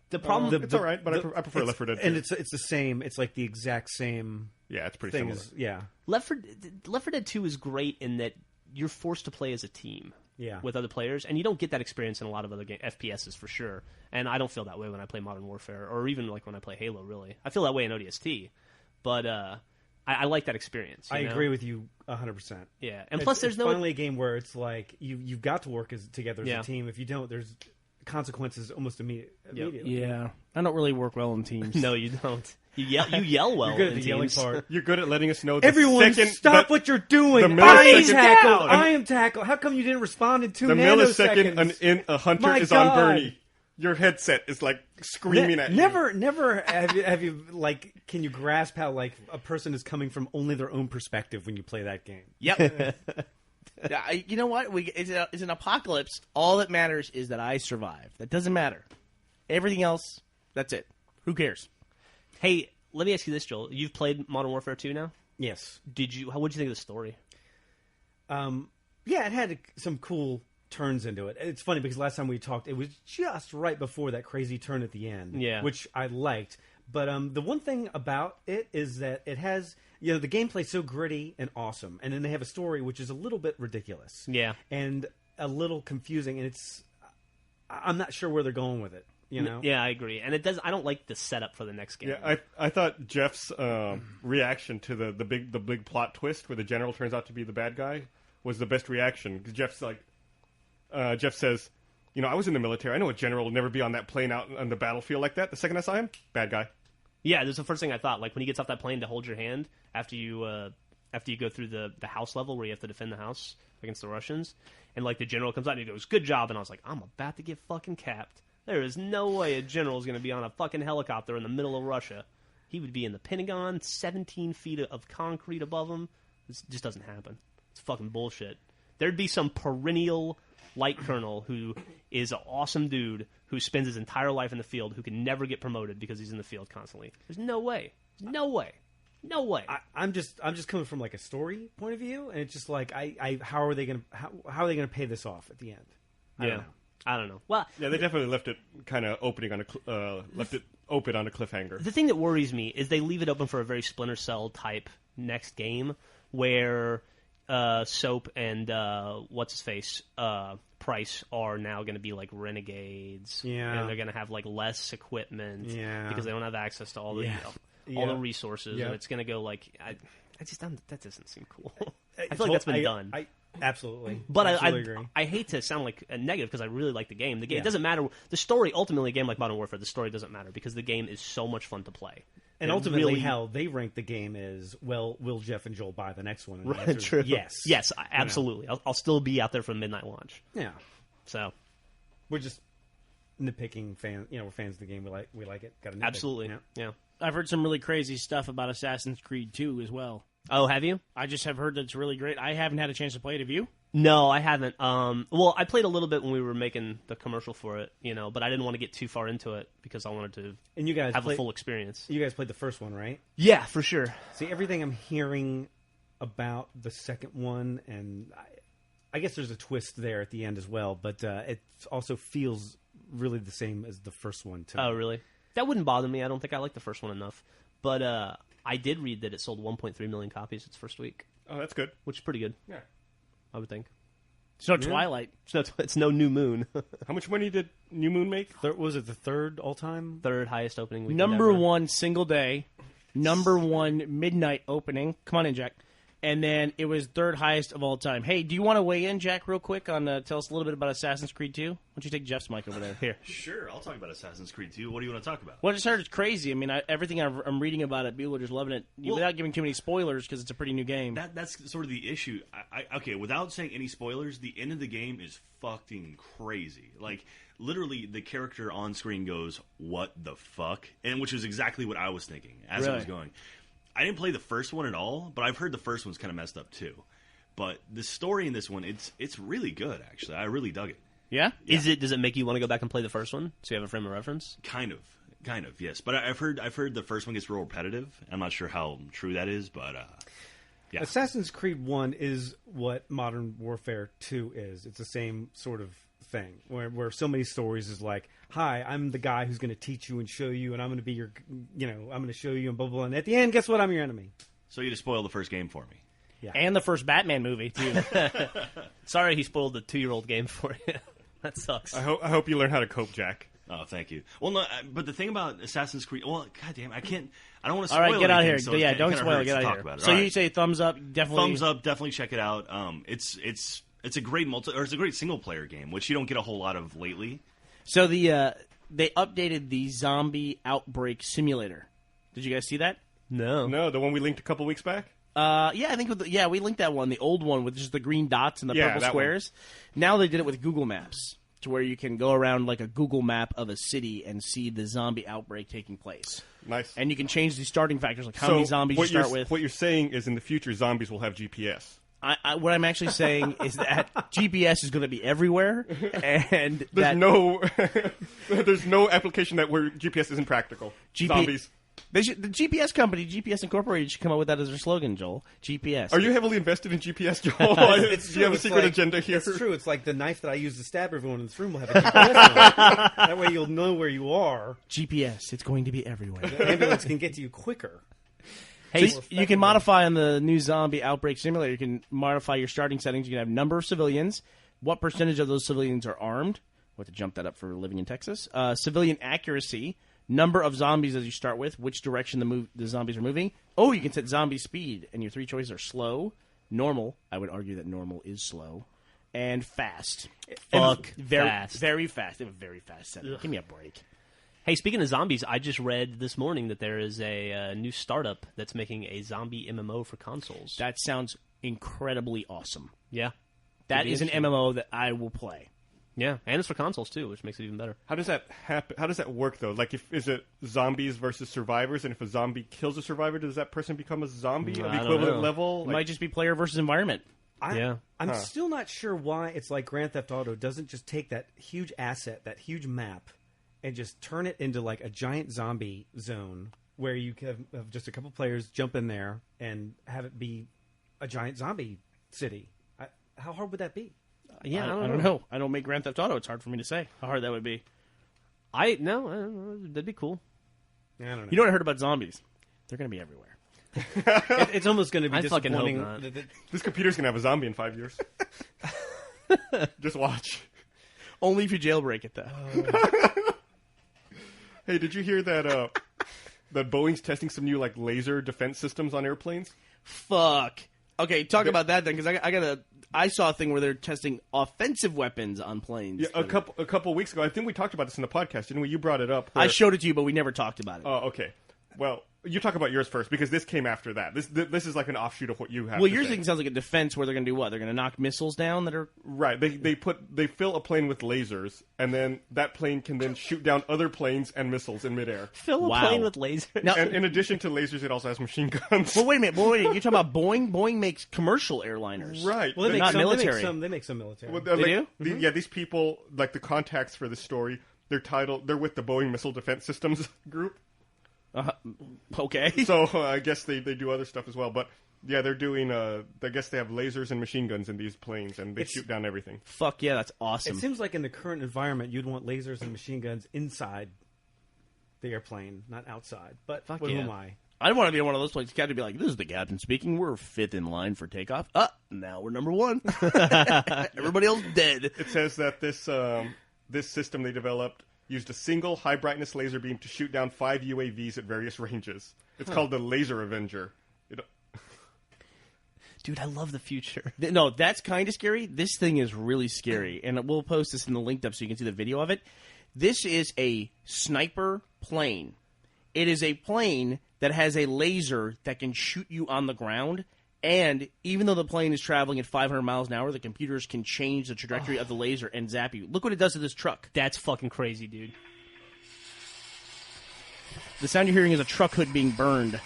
the problem. It's all right, but I prefer Left 4 Dead 2. And it's the same. It's like the exact same Yeah, it's pretty thing. similar. Yeah. Left 4 Dead 2 is great in that you're forced to play as a team. Yeah. With other players, and you don't get that experience in a lot of other FPSs for sure. And I don't feel that way when I play Modern Warfare, or even like when I play Halo. Really, I feel that way in ODST. But I like that experience. I you know? agree with you 100%. Yeah, and plus there's it's no finally a game where it's like you've got to work together as Yeah. a team. If you don't, there's consequences almost immediately. Yeah, I don't really work well in teams. No, you don't. You yell well. You're good at in the yelling teams. part. You're good at letting us know. The Everyone, second, stop the, what you're doing! the I am millisecond- tackled! down. I am tackled! How come you didn't respond in 2 the nanoseconds? millisecond a hunter My is God. on Bernie. Your headset is like screaming at you. Never have you like? Can you grasp how like a person is coming from only their own perspective when you play that game? Yep. You know what? It's an apocalypse. All that matters is that I survive. That doesn't matter. Everything else, that's it. Who cares? Hey, let me ask you this, Joel. You've played Modern Warfare 2 now? Yes. What did you think of the story? Yeah, it had some cool turns into it. It's funny because last time we talked, it was just right before that crazy turn at the end, Yeah. which I liked. But the one thing about it is that it has, the gameplay's so gritty and awesome, and then they have a story which is a little bit ridiculous, Yeah. and a little confusing, and I'm not sure where they're going with it. Yeah, I agree. And I don't like the setup for the next game. Yeah, I thought Jeff's reaction to the big plot twist where the general turns out to be the bad guy was the best reaction, because Jeff's like, Jeff says, I was in the military. I know a general will never be on that plane out on the battlefield like that. The second I saw him, bad guy. Yeah, that's the first thing I thought. Like when he gets off that plane to hold your hand after you go through the house level where you have to defend the house against the Russians, and like the general comes out and he goes, "Good job," and I was like, I'm about to get fucking capped. There is no way a general is going to be on a fucking helicopter in the middle of Russia. He would be in the Pentagon, 17 feet of concrete above him. This just doesn't happen. It's fucking bullshit. There'd be some perennial light colonel who is an awesome dude who spends his entire life in the field who can never get promoted because he's in the field constantly. There's no way. No way. No way. I'm just coming from like a story point of view, and it's just like how are they gonna pay this off at the end? I don't know. I don't know. Well, Yeah, they definitely left it kind of open on a cliffhanger. the thing that worries me is they leave it open for a very Splinter Cell type next game where Soap and what's his face Price are now going to be like renegades. Yeah. And they're going to have like less equipment. Yeah. Because they don't have access to all the all the resources, and it's going to go like that doesn't seem cool. I feel like that's been done. Absolutely. But Absolutely agree. I hate to sound like a negative because I really like the game. It doesn't matter. The story, ultimately, a game like Modern Warfare, the story doesn't matter because the game is so much fun to play. And it ultimately, really, how they rank the game is, well, will Jeff and Joel buy the next one? And the right, answer is true. yes. Yes, absolutely. I'll still be out there for midnight launch. Yeah. So We're just nitpicking fan. We're fans of the game. We like it. Got to nitpick. absolutely, yeah. I've heard some really crazy stuff about Assassin's Creed 2 as well. Oh, have you? I just have heard that it's really great. I haven't had a chance to play it. Have you? No, I haven't. Well, I played a little bit when we were making the commercial for it, but I didn't want to get too far into it because I wanted to And you guys have a full experience. You guys played the first one, right? Yeah, for sure. See, everything I'm hearing about the second one, and I guess there's a twist there at the end as well, but it also feels really the same as the first one to me. Oh, really? That wouldn't bother me. I don't think I liked the first one enough. But I did read that it sold 1.3 million copies its first week, Oh, that's good. which is pretty good, Yeah. I would think. It's no Twilight. It's no New Moon. How much money did New Moon make? Was it the third all-time? Third highest opening weekend Number ever. one single day. Number one midnight opening. Come on in, Jack. And then it was third highest of all time. Hey, do you want to weigh in, Jack, real quick on tell us a little bit about Assassin's Creed 2? Why don't you take Jeff's mic over there? Here. Sure, I'll talk about Assassin's Creed 2. What do you want to talk about? Well, I just heard it's crazy. I mean, everything I'm reading about it, people are just loving it without giving too many spoilers because it's a pretty new game. That's sort of the issue. Okay, without saying any spoilers, the end of the game is fucking crazy. Like, literally, the character on screen goes, "What the fuck?" And which is exactly what I was thinking as it was going. I didn't play the first one at all, but I've heard the first one's kind of messed up too. But the story in this one, it's really good, actually. I really dug it. Yeah? Does it make you want to go back and play the first one so you have a frame of reference? Kind of, yes. But I've heard the first one gets real repetitive. I'm not sure how true that is, but yeah. Assassin's Creed 1 is what Modern Warfare 2 is. It's the same sort of thing where so many stories is like, hi, I'm the guy who's going to teach you and show you, and I'm going to be your, I'm going to show you and blah, blah, blah. And at the end, guess what? I'm your enemy. So you just spoiled the first game for me. Yeah. And the first Batman movie, too. Sorry he spoiled the 2-year-old game for you. That sucks. I hope you learn how to cope, Jack. Oh, thank you. Well, no, but the thing about Assassin's Creed, goddamn, I don't want to All spoil right, get out of here. anything, so Yeah, it don't kinda spoil it. hurts Get to out talk of here. about it. So All you right. say thumbs up, definitely. Thumbs up, definitely check it out. It's a great it's a great single player game, which you don't get a whole lot of lately. So they updated the zombie outbreak simulator. Did you guys see that? No. No, the one we linked a couple weeks back. Yeah, I think we linked that one, the old one with just the green dots and the Yeah, purple that squares. Now they did it with Google Maps, to where you can go around like a Google map of a city and see the zombie outbreak taking place. Nice. And you can change the starting factors, like how many zombies you start with. What you're saying is in the future, zombies will have GPS. What I'm actually saying is that GPS is going to be everywhere, and There's no application where GPS isn't practical. Zombies. The GPS company, GPS Incorporated, should come up with that as their slogan, Joel. GPS. Are you heavily invested in GPS, Joel? Do you have a secret agenda here? It's true. It's like the knife that I use to stab everyone in this room will have a GPS. That way you'll know where you are. GPS. It's going to be everywhere. The ambulance can get to you quicker. Hey, you can modify on the new zombie outbreak simulator. You can modify your starting settings. You can have number of civilians, what percentage of those civilians are armed. We'll have to jump that up for living in Texas. Civilian accuracy, number of zombies as you start with, which direction the zombies are moving. Oh, you can set zombie speed, and your 3 choices are slow, normal. I would argue that normal is slow, and fast. Fuck very, fast. Very fast. They have a very fast setting. Give me a break. Hey, speaking of zombies, I just read this morning that there is a new startup that's making a zombie MMO for consoles. That sounds incredibly awesome. Yeah. That is an MMO that I will play. Yeah, and it's for consoles, too, which makes it even better. How does that happen? How does that work, though? Like, is it zombies versus survivors, and if a zombie kills a survivor, does that person become a zombie of I don't equivalent know. level? It might just be player versus environment. Yeah. I'm still not sure why it's like Grand Theft Auto doesn't just take that huge asset, that huge map, and just turn it into like a giant zombie zone where you can have just a couple players jump in there and have it be a giant zombie city. How hard would that be? Yeah, I don't know. I don't make Grand Theft Auto. It's hard for me to say how hard that would be. I don't know. That'd be cool. I don't know. You know what I heard about zombies? They're going to be everywhere. It's almost going to be I fucking hope disappointing. not. This computer's gonna have a zombie in 5 years. Just watch. Only if you jailbreak it, though. Hey, did you hear that? That Boeing's testing some new like laser defense systems on airplanes. Fuck. Okay, talk about that then, because I saw a thing where they're testing offensive weapons on planes. Yeah, a couple weeks ago. I think we talked about this in the podcast, didn't we? You brought it up. I showed it to you, but we never talked about it. Oh, okay. Well, you talk about yours first because this came after that. This is like an offshoot of what you have. Well, to your say. thing sounds like a defense where they're going to do what? They're going to knock missiles down that are... Right. They fill a plane with lasers, and then that plane can then shoot down other planes and missiles in midair. Fill a Wow. plane with lasers. Now, And in addition to lasers, it also has machine guns. well, wait a minute. You're talking about Boeing? Boeing makes commercial airliners. Right. Well, they make Not some, military. They make some military. Well, They do? Yeah, these people, like the contacts for this story, they're with the Boeing Missile Defense Systems group. Okay. So I guess they do other stuff as well. But yeah, they're doing. I guess they have lasers and machine guns in these planes, and they shoot down everything. Fuck yeah, that's awesome. It seems like in the current environment, you'd want lasers and machine guns inside the airplane, not outside. But who yeah. am I? I want to be in one of those places. The captain would be like, "This is the captain speaking. We're 5th in line for takeoff. Now we're number 1. Everybody else dead." It says that this system they developed used a single high brightness laser beam to shoot down 5 UAVs at various ranges. It's called the Laser Avenger. Dude, I love the future. No, that's kind of scary. This thing is really scary, and we'll post this in the linked up so you can see the video of it. This is a sniper plane. It is a plane that has a laser that can shoot you on the ground, and even though the plane is traveling at 500 miles an hour, the computers can change the trajectory of the laser and zap you. Look what it does to this truck. That's fucking crazy, dude. The sound you're hearing is a truck hood being burned.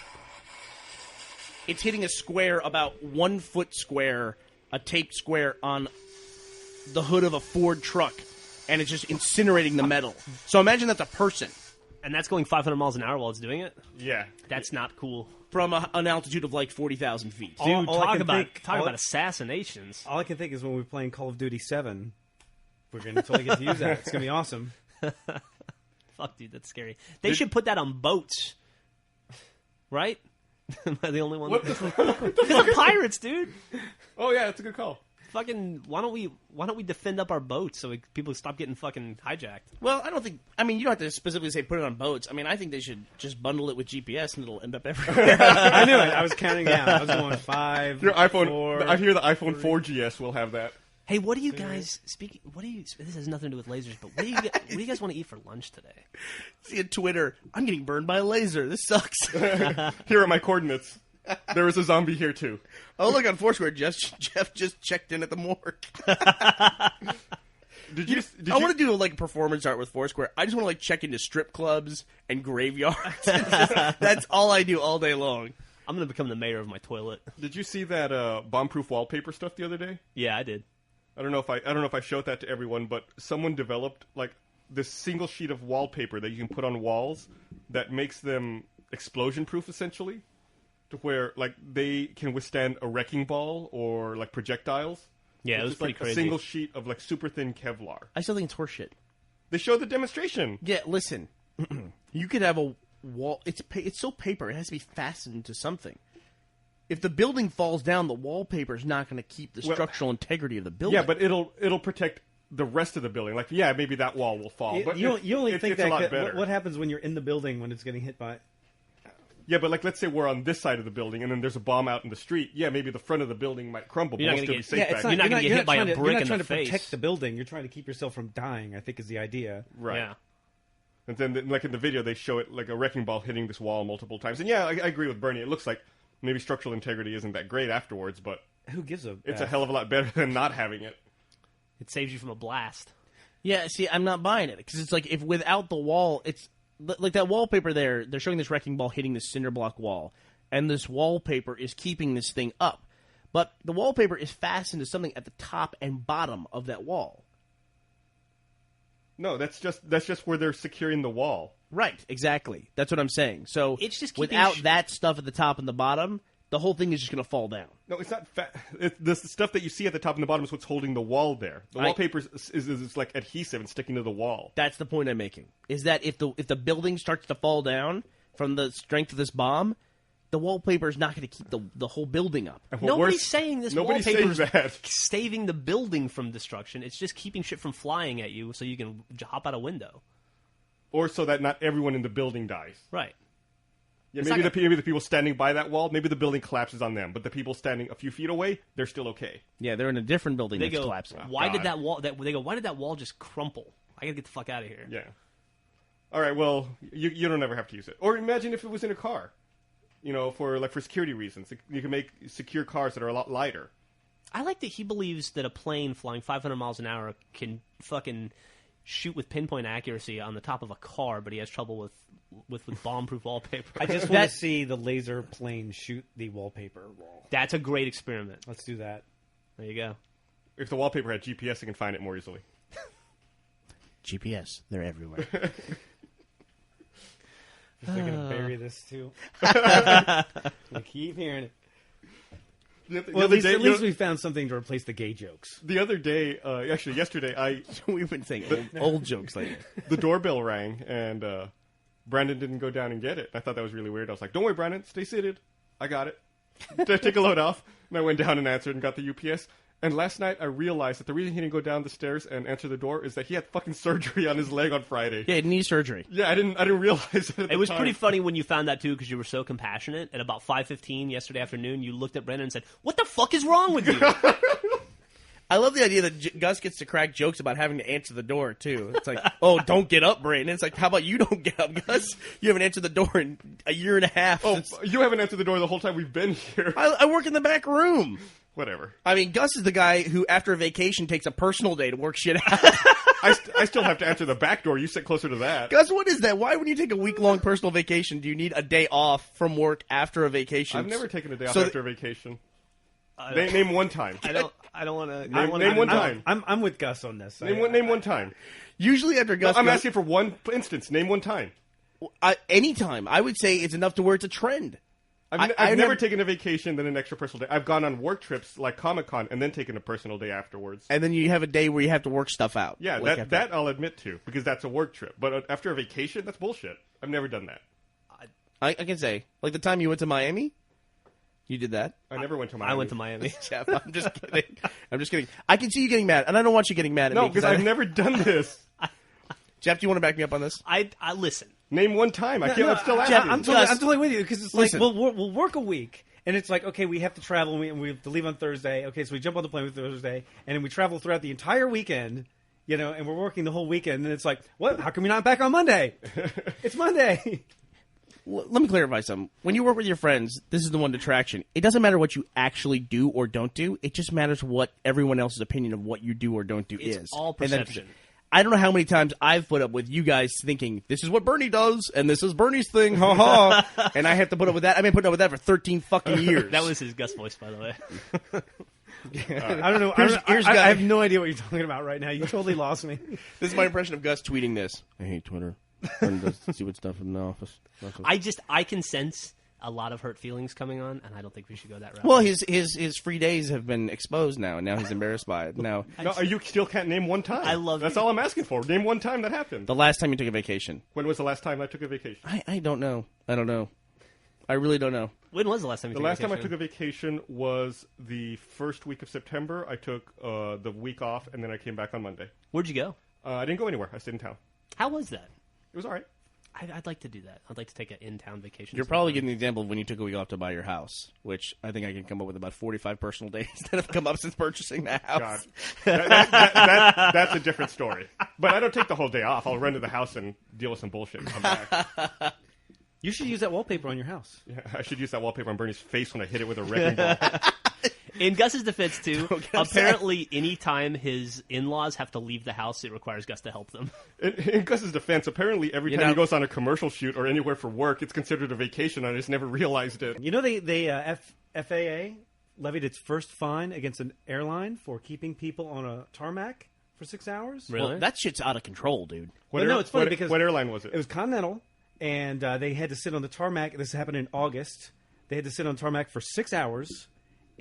It's hitting a square about 1 foot square, a taped square on the hood of a Ford truck, and it's just incinerating the metal. So imagine that's a person And that's going 500 miles an hour while it's doing it? Yeah. That's not cool. from an altitude of like 40,000 feet. Dude, all I talk can about think- talk all about I- assassinations. All I can think is when we're playing Call of Duty 7, we're going to totally get to use that. It's going to be awesome. Fuck, dude, that's scary. They should put that on boats. Right? Am I the only one? Because the pirates, dude. Oh yeah, that's a good call. Fucking, why don't we defend up our boats so people stop getting fucking hijacked? Well, I don't think. I mean, you don't have to specifically say put it on boats. I mean, I think they should just bundle it with GPS and it'll end up everywhere. I knew it. I was counting down. I was going 5. Your iPhone. 4. I hear the iPhone 4GS will have that. Hey, what do you guys This has nothing to do with lasers, but what do you guys want to eat for lunch today? See a Twitter. I'm getting burned by a laser. This sucks. Here are my coordinates. There was a zombie here too. Oh, look on Foursquare. Jeff just checked in at the morgue. I want to do like performance art with Foursquare. I just want to like check into strip clubs and graveyards. That's all I do all day long. I'm going to become the mayor of my toilet. Did you see that bomb-proof wallpaper stuff the other day? Yeah, I did. I don't know if I showed that to everyone, but someone developed like this single sheet of wallpaper that you can put on walls that makes them explosion-proof, essentially, to where like they can withstand a wrecking ball or like projectiles. Yeah, it was just pretty like crazy. A single sheet of like super thin Kevlar. I still think it's horseshit. They showed the demonstration. Yeah, listen. You could have a wall. It's so paper. It has to be fastened to something. If the building falls down, the wallpaper is not going to keep the structural integrity of the building. Yeah, but it'll protect the rest of the building. Like, yeah, maybe that wall will fall. But You only think it's a lot that better. what happens when you're in the building when it's getting hit by? Yeah, but like, let's say we're on this side of the building, and then there's a bomb out in the street. Yeah, maybe the front of the building might crumble, but You're we'll not still gonna be get- safe back. You're not gonna get hit by a brick You're not in trying the to face. protect the building. You're trying to keep yourself from dying, I think is the idea. Right. Yeah. And then, like in the video, they show it like a wrecking ball hitting this wall multiple times. And yeah, I agree with Bernie. It looks like maybe structural integrity isn't that great afterwards, but Who gives a? it's a hell of a lot better than not having it. It saves you from a blast. Yeah, see, I'm not buying it because it's like if without the wall, it's like that wallpaper there. They're showing this wrecking ball hitting the cinder block wall, and this wallpaper is keeping this thing up. But the wallpaper is fastened to something at the top and bottom of that wall. No, that's just where they're securing the wall. Right, exactly. That's what I'm saying. So It's just keeping without that stuff at the top and the bottom, the whole thing is just going to fall down. No, it's not. The stuff that you see at the top and the bottom is what's holding the wall there. The wallpaper is like adhesive and sticking to the wall. That's the point I'm making. Is that if the building starts to fall down from the strength of this bomb, the wallpaper is not going to keep the whole building up. And what Nobody's worse- saying this nobody's wallpaper is saying that. saving the building from destruction. It's just keeping shit from flying at you so you can hop out a window. Or so that not everyone in the building dies. Right. Yeah, It's maybe not maybe the people standing by that wall, maybe the building collapses on them, but the people standing a few feet away, they're still okay. Yeah, they're in a different building They that's go, collapsing. why God. did that wall just crumple? I gotta get the fuck out of here. Yeah. All right. Well, you don't ever have to use it. Or imagine if it was in a car. You know, for security reasons, you can make secure cars that are a lot lighter. I like that he believes that a plane flying 500 miles an hour can fucking shoot with pinpoint accuracy on the top of a car, but he has trouble with bomb-proof wallpaper. I just want to see the laser plane shoot the wallpaper wall. That's a great experiment. Let's do that. There you go. If the wallpaper had GPS, you can find it more easily. GPS, they're everywhere. Just they're gonna bury this too. I keep hearing it. Well, at least we found something to replace the gay jokes. The other day, actually yesterday, We've been saying old jokes lately. the doorbell rang and Brandon didn't go down and get it. I thought that was really weird. I was like, "Don't worry, Brandon, stay seated. I got it." Take a load off, and I went down and answered and got the UPS. And last night I realized that the reason he didn't go down the stairs and answer the door is that he had fucking surgery on his leg on Friday. Yeah, knee surgery. Yeah, I didn't realize it. At It was the pretty time. funny when you found that too, because you were so compassionate. At about 5:15 yesterday afternoon, you looked at Brendan and said, "What the fuck is wrong with you?" I love the idea that Gus gets to crack jokes about having to answer the door, too. It's like, oh, don't get up, Brandon. It's like, how about you don't get up, Gus? You haven't answered the door in a year and a half. Oh, since- you haven't answered the door the whole time we've been here. I work in the back room. Whatever. I mean, Gus is the guy who, after a vacation, takes a personal day to work shit out. I still have to answer the back door. You sit closer to that. Gus, what is that? Why, when you take a week-long personal vacation, do you need a day off from work after a vacation? I've never taken a day off So- after a vacation. Name one time. I don't want to. Name one time. I'm with Gus on this. Name one time. Usually after Gus I'm goes- asking for one instance. Name one time. anytime. I would say it's enough to where it's a trend. I've never taken a vacation, then an extra personal day. I've gone on work trips like Comic-Con and then taken a personal day afterwards. And then you have a day where you have to work stuff out. Yeah, Like after- that I'll admit to, because that's a work trip. But after a vacation, that's bullshit. I've never done that. I can say, like the time you went to Miami, you did that. I never went to Miami. I went to Miami. Jeff, I'm just kidding. I'm just kidding. I can see you getting mad, and I don't want you getting mad at No, me. because I've never done this. Jeff, do you want to back me up on this? I listen. Name one time. I'm still Jeff, asking. I'm totally with you because it's Listen. like we'll work a week And it's like, okay, we have to travel, and we have to leave on Thursday. Okay, so we jump on the plane with Thursday, and then we travel throughout the entire weekend, and we're working the whole weekend. And it's like, what? How come we're not back on Monday? It's Monday. Let me clarify something. When you work with your friends, this is the one detraction. It doesn't matter what you actually do or don't do. It just matters what everyone else's opinion of what you do or don't do is. It's all perception. I don't know how many times I've put up with you guys thinking, this is what Bernie does, and this is Bernie's thing, ha ha. And I have to put up with that. I've been putting up with that for 13 fucking years. That was his Gus voice, by the way. I don't know. I have no idea what you're talking about right now. You totally lost me. This is my impression of Gus tweeting this. I hate Twitter. Bernie does stupid stuff in the office. I can sense a lot of hurt feelings coming on, and I don't think we should go that route. Well, his free days have been exposed now, and now he's embarrassed by it. Now, No, you still can't name one time. I love That's you. all I'm asking for. Name one time that happened. the last time you took a vacation. When was the last time I took a vacation? I don't know. I don't know. I really don't know. When was the last time you The took a last time I vacation? took a vacation was the first week of September. I took the week off, and then I came back on Monday. Where'd you go? I didn't go anywhere. I stayed in town. How was that? It was all right. I'd like to do that. I'd like to take an in-town vacation. You're probably getting the example of when you took a week off to buy your house, which I think I can come up with about 45 personal days that have come up since purchasing the house. God. That's a different story. But I don't take the whole day off. I'll run to the house and deal with some bullshit and come back. You should use that wallpaper on your house. Yeah, I should use that wallpaper on Bernie's face when I hit it with a wrecking ball. In Gus's defense, too, Don't get upset. apparently any time his in-laws have to leave the house, it requires Gus to help them. In Gus's defense, apparently every time he goes on a commercial shoot or anywhere for work, it's considered a vacation. I just never realized it. You know, FAA levied its first fine against an airline for keeping people on a tarmac for 6 hours. Really? Well, that shit's out of control, dude. No, it's funny because what airline was it? It was Continental, and they had to sit on the tarmac. This happened in August. They had to sit on the tarmac for 6 hours,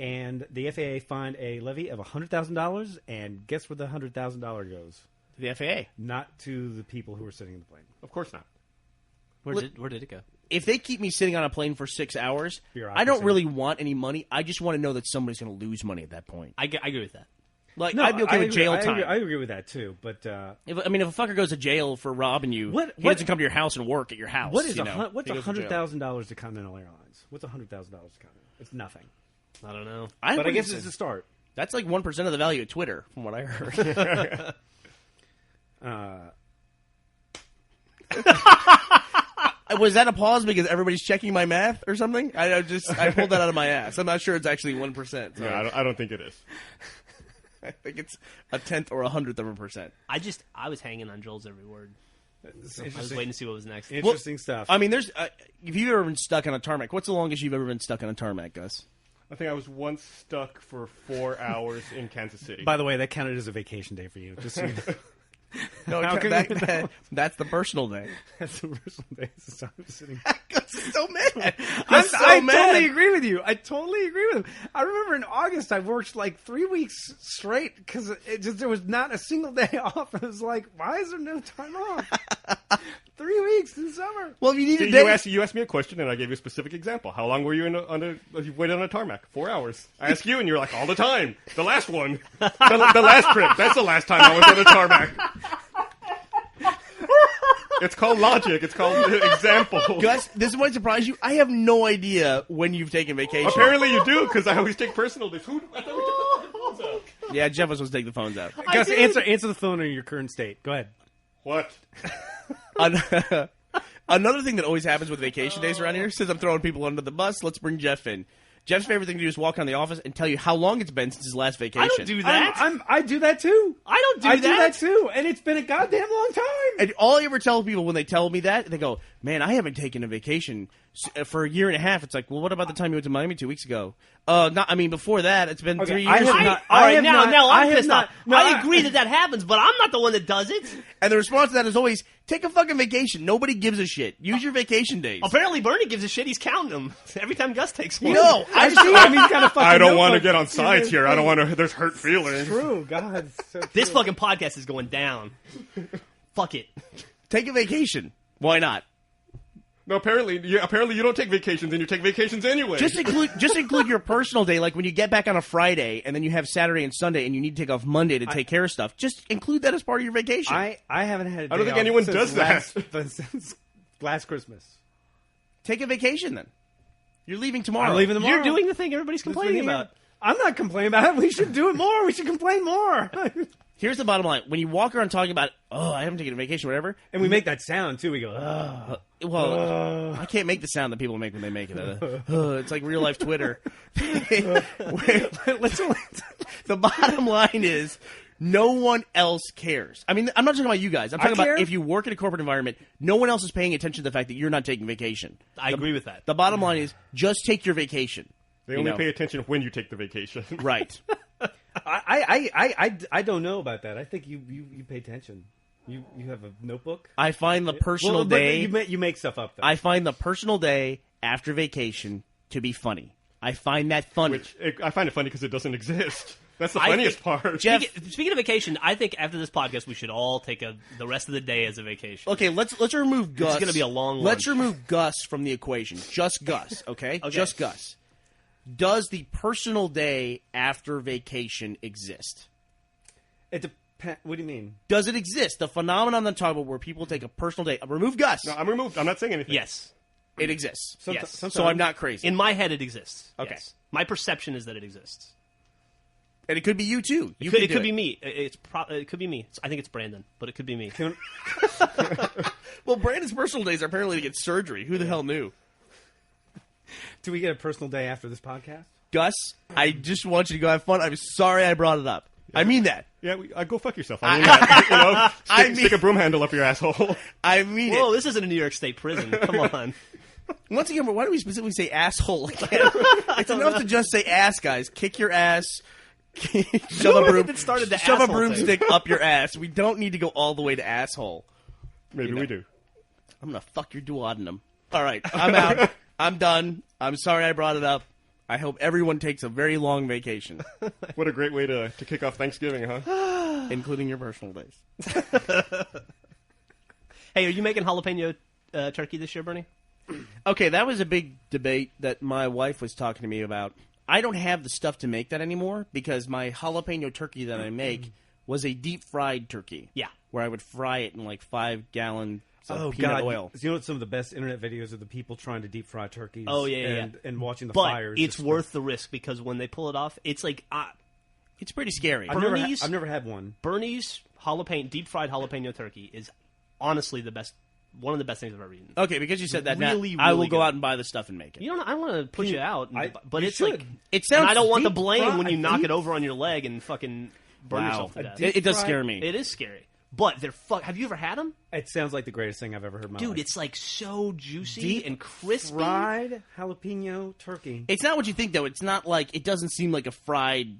and the FAA fined a levy of $100,000. And guess where the $100,000 goes? The FAA. Not to the people who were sitting in the plane. Of course not. Where did it go? If they keep me sitting on a plane for 6 hours, Bureaucracy. I don't really want any money. I just want to know that somebody's going to lose money at that point. I agree with that. Like, I'd be okay with jail time. I agree with that too. But If a fucker goes to jail for robbing you, he doesn't come to your house and work at your house. what is He what's goes to jail. $100,000 to Continental Airlines? What's $100,000 to Continental? It's nothing. I don't know. But I guess it's a start. That's like 1% of the value of Twitter, from what I heard. Was that a pause because everybody's checking my math or something? I pulled that out of my ass. I'm not sure it's actually 1%. So No, I don't think it is. I think it's a tenth or 100th of a percent. I was hanging on Joel's every word. It's I was waiting to see what was next. Interesting stuff. I mean, there's if you've ever been stuck on a tarmac, what's the longest you've ever been stuck on a tarmac, Gus? I think I was once stuck for 4 hours in Kansas City. By the way, that counted as a vacation day for you. Just so you know. No, How can that's the personal day. That's the personal day. It's the sitting. Gus is so mad. I mad. totally agree with you. I totally agree with him. I remember in August I worked like 3 weeks straight because there was not a single day off. I was like, why is there no time off? 3 weeks in summer. Well, if you need a day, You asked me a question, and I gave you a specific example. How long were you you waited on a tarmac? 4 hours. I asked you, and you're like, all the time. The last one. The last trip. That's the last time I was on a tarmac. It's called logic. It's called example. Gus, this might surprise you. I have no idea when you've taken vacation. Apparently you do, because I always take personal days. I thought we took the phones out. Yeah, Jeff was supposed to take the phones out. Gus, answer the phone in your current state. Go ahead. What? Another thing that always happens with vacation days around here, since I'm throwing people under the bus, let's bring Jeff in. Jeff's favorite thing to do is walk around the office and tell you how long it's been since his last vacation. I don't do that. I do that too. I don't do I that. do that too, and it's been a goddamn long time. And all I ever tell people when they tell me that, they go, man, I haven't taken a vacation for a year and a half. It's like, well, what about the time you went to Miami 2 weeks ago? Before that, it's been 3 years. Now I'm pissed off. No, I agree that happens, but I'm not the one that does it. And the response to that is always, take a fucking vacation. Nobody gives a shit. Use your vacation days. Apparently, Bernie gives a shit. He's counting them every time Gus takes one. No, I see him. He's got a fucking I don't want to notebook. get on sides here. I don't want to. There's hurt feelings. True, God. So This true. fucking podcast is going down. Fuck it. take a vacation. Why not? No, apparently you don't take vacations, and you take vacations anyway. Just include your personal day, like when you get back on a Friday and then you have Saturday and Sunday and you need to take off Monday to take care of stuff. Just include that as part of your vacation. I haven't had a day I don't think off anyone since does that. since last Christmas. Take a vacation then. You're leaving tomorrow. I'm leaving tomorrow. You're doing the thing everybody's complaining about. I'm not complaining about it. We should do it more. We should complain more. Here's the bottom line: when you walk around talking about, oh, I haven't taken a vacation, or whatever, And we make that sound, too. We go, ugh. I can't make the sound that people make when they make it. It's like real life Twitter. The bottom line is, no one else cares. I mean, I'm not talking about you guys. I'm talking care. about if you work in a corporate environment, no one else is paying attention to the fact that you're not taking vacation. I agree with that. The bottom line is, just take your vacation. They only pay attention when you take the vacation. Right. I don't know about that. I think you pay attention. You have a notebook? I find the personal day... You make stuff up, though. I find the personal day after vacation to be funny. I find that funny. I find it funny because it doesn't exist. That's the funniest part. Jeff, Speaking of vacation, I think after this podcast, we should all take the rest of the day as a vacation. okay, let's remove Gus. It's going to be a long Let's lunch. remove Gus from the equation. Just Gus, okay? Just Gus. Does the personal day after vacation exist? It depends. What do you mean? Does it exist? The phenomenon I'm talking about where people take a personal day. Remove Gus. No, I'm removed. I'm not saying anything. Yes. It exists. Yes. So I'm not crazy. In my head, it exists. Okay. Yes. My perception is that it exists. And it could be you, too. It could be me. It could be me. I think it's Brandon, but it could be me. Well, Brandon's personal days are apparently to get surgery. Who the hell knew? Do we get a personal day after this podcast? Gus, I just want you to go have fun. I'm sorry I brought it up. I mean that. Yeah, go fuck yourself. I mean that. Stick a broom handle up your asshole. I mean Whoa, it. this isn't a New York State prison. Come on. Once again, why do we specifically say asshole again? It's enough to just say ass, guys. Kick your ass. Shove a asshole broomstick up your ass. We don't need to go all the way to asshole. Maybe we do. I'm going to fuck your duodenum. All right, I'm out. I'm done. I'm sorry I brought it up. I hope everyone takes a very long vacation. What a great way to kick off Thanksgiving, huh? Including your personal days. Hey, are you making jalapeno turkey this year, Bernie? Okay, that was a big debate that my wife was talking to me about. I don't have the stuff to make that anymore because my jalapeno turkey that I make was a deep-fried turkey. Yeah. Where I would fry it in like 5 gallons of peanut oil. You know what? Some of the best internet videos of the people trying to deep fry turkeys. Oh, yeah. And watching the But fires. it's worth the risk because when they pull it off, it's like It's pretty scary. I've Bernie's- never had one. Bernie's deep fried jalapeno turkey is honestly one of the best things I've ever eaten. Okay, because you said that, now Really, I will really go good. out and buy the stuff and make it. You don't. I don't want to push you out, but you it's should. like It sounds. and I don't want the deep blame fried, when you I knock think- it over on your leg and fucking burn Wow. yourself to death. It does fried- scare me. It is scary, but they're Have you ever had them, It sounds like the greatest thing I've ever heard in my life. dude? It's like so juicy Deep and crispy. fried jalapeno turkey. It's not what you think, though. It's not like it doesn't seem like a fried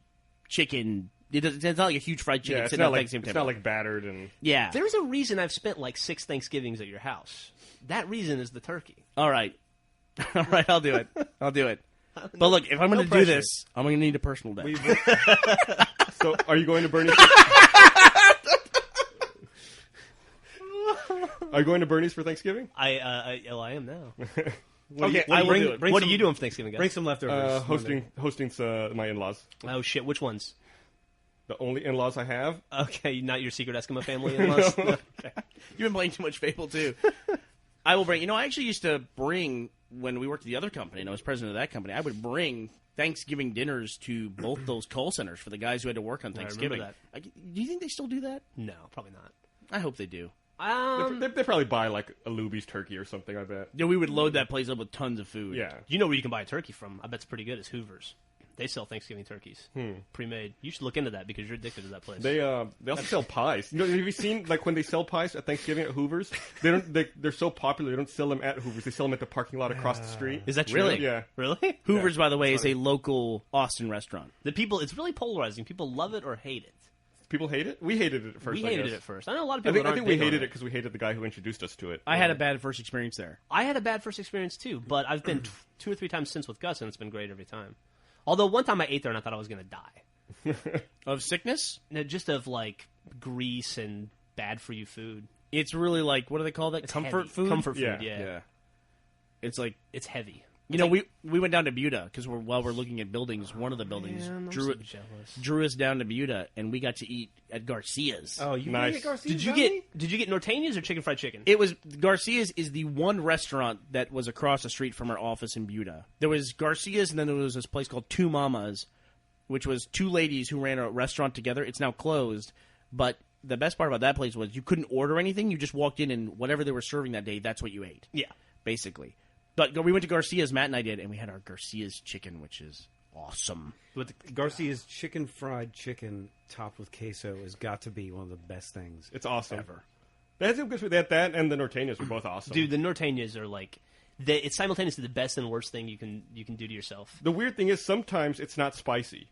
chicken. It's not like a huge fried chicken Yeah, it's sitting not on like Thanksgiving it's table. not like battered and. Yeah. There's a reason I've spent like 6 Thanksgivings at your house. That reason is the turkey. All right. All right, I'll do it. I'll do it. But look, if I'm going to do pressure. this, I'm going to need a personal day. So, are you going to Bernie's? Are you going to Bernie's for Thanksgiving? I am now. Okay, What I do will you- do it. What are you doing for Thanksgiving, guys? Bring some leftovers. Hosting my in-laws. Oh shit! Which ones? The only in-laws I have. Okay, not your secret Eskimo family in-laws. Okay. You've been playing too much Fable, too. I will bring... I actually used to bring, when we worked at the other company, and I was president of that company, I would bring Thanksgiving dinners to both those call centers for the guys who had to work on Thanksgiving. remember Do you think they still do that? No, probably not. I hope they do. They probably buy like a Luby's turkey or something. I bet. Yeah, we would load that place up with tons of food. Yeah. You know where you can buy a turkey from? I bet it's pretty good. It's Hoover's. They sell Thanksgiving turkeys, pre-made. You should look into that because you're addicted to that place. They also sell pies. You know, have you seen like when they sell pies at Thanksgiving at Hoover's? They're so popular. They don't sell them at Hoover's. They sell them at the parking lot across the street. Is that true? Really? Yeah. Really? Hoover's, by the way, is a local Austin restaurant. It's really polarizing. People love it or hate it. People hate it. We hated it at first. We I hated guess. it at first. I know a lot of I people. think we hated it because we hated the guy who introduced us to it. I had a bad first experience there. I had a bad first experience too, but I've been 2 or 3 times since with Gus, and it's been great every time. Although one time I ate there and I thought I was going to die. Of sickness? No, just of like grease and bad for you food. It's really like, what do they call that? It's Comfort heavy. food? Comfort food, Yeah. yeah. It's like, It's heavy. You know, we went down to Buda because while we're looking at buildings, one of the buildings drew us down to Buda, and we got to eat at Garcia's. Oh, you Nice. get Garcia's? Did you get Norteñas or chicken fried chicken? It was Garcia's is the one restaurant that was across the street from our office in Buda. There was Garcia's, and then there was this place called Two Mamas, which was two ladies who ran a restaurant together. It's now closed, but the best part about that place was you couldn't order anything. You just walked in, and whatever they were serving that day, that's what you ate. Yeah. Basically. But we went to Garcia's, Matt and I did, and we had our Garcia's chicken, which is awesome. But Garcia's chicken fried chicken topped with queso has got to be one of the best things. It's awesome. Ever. They had that and the Norteñas were both awesome. Dude, the Norteñas are like it's simultaneously the best and worst thing you can do to yourself. The weird thing is sometimes it's not spicy.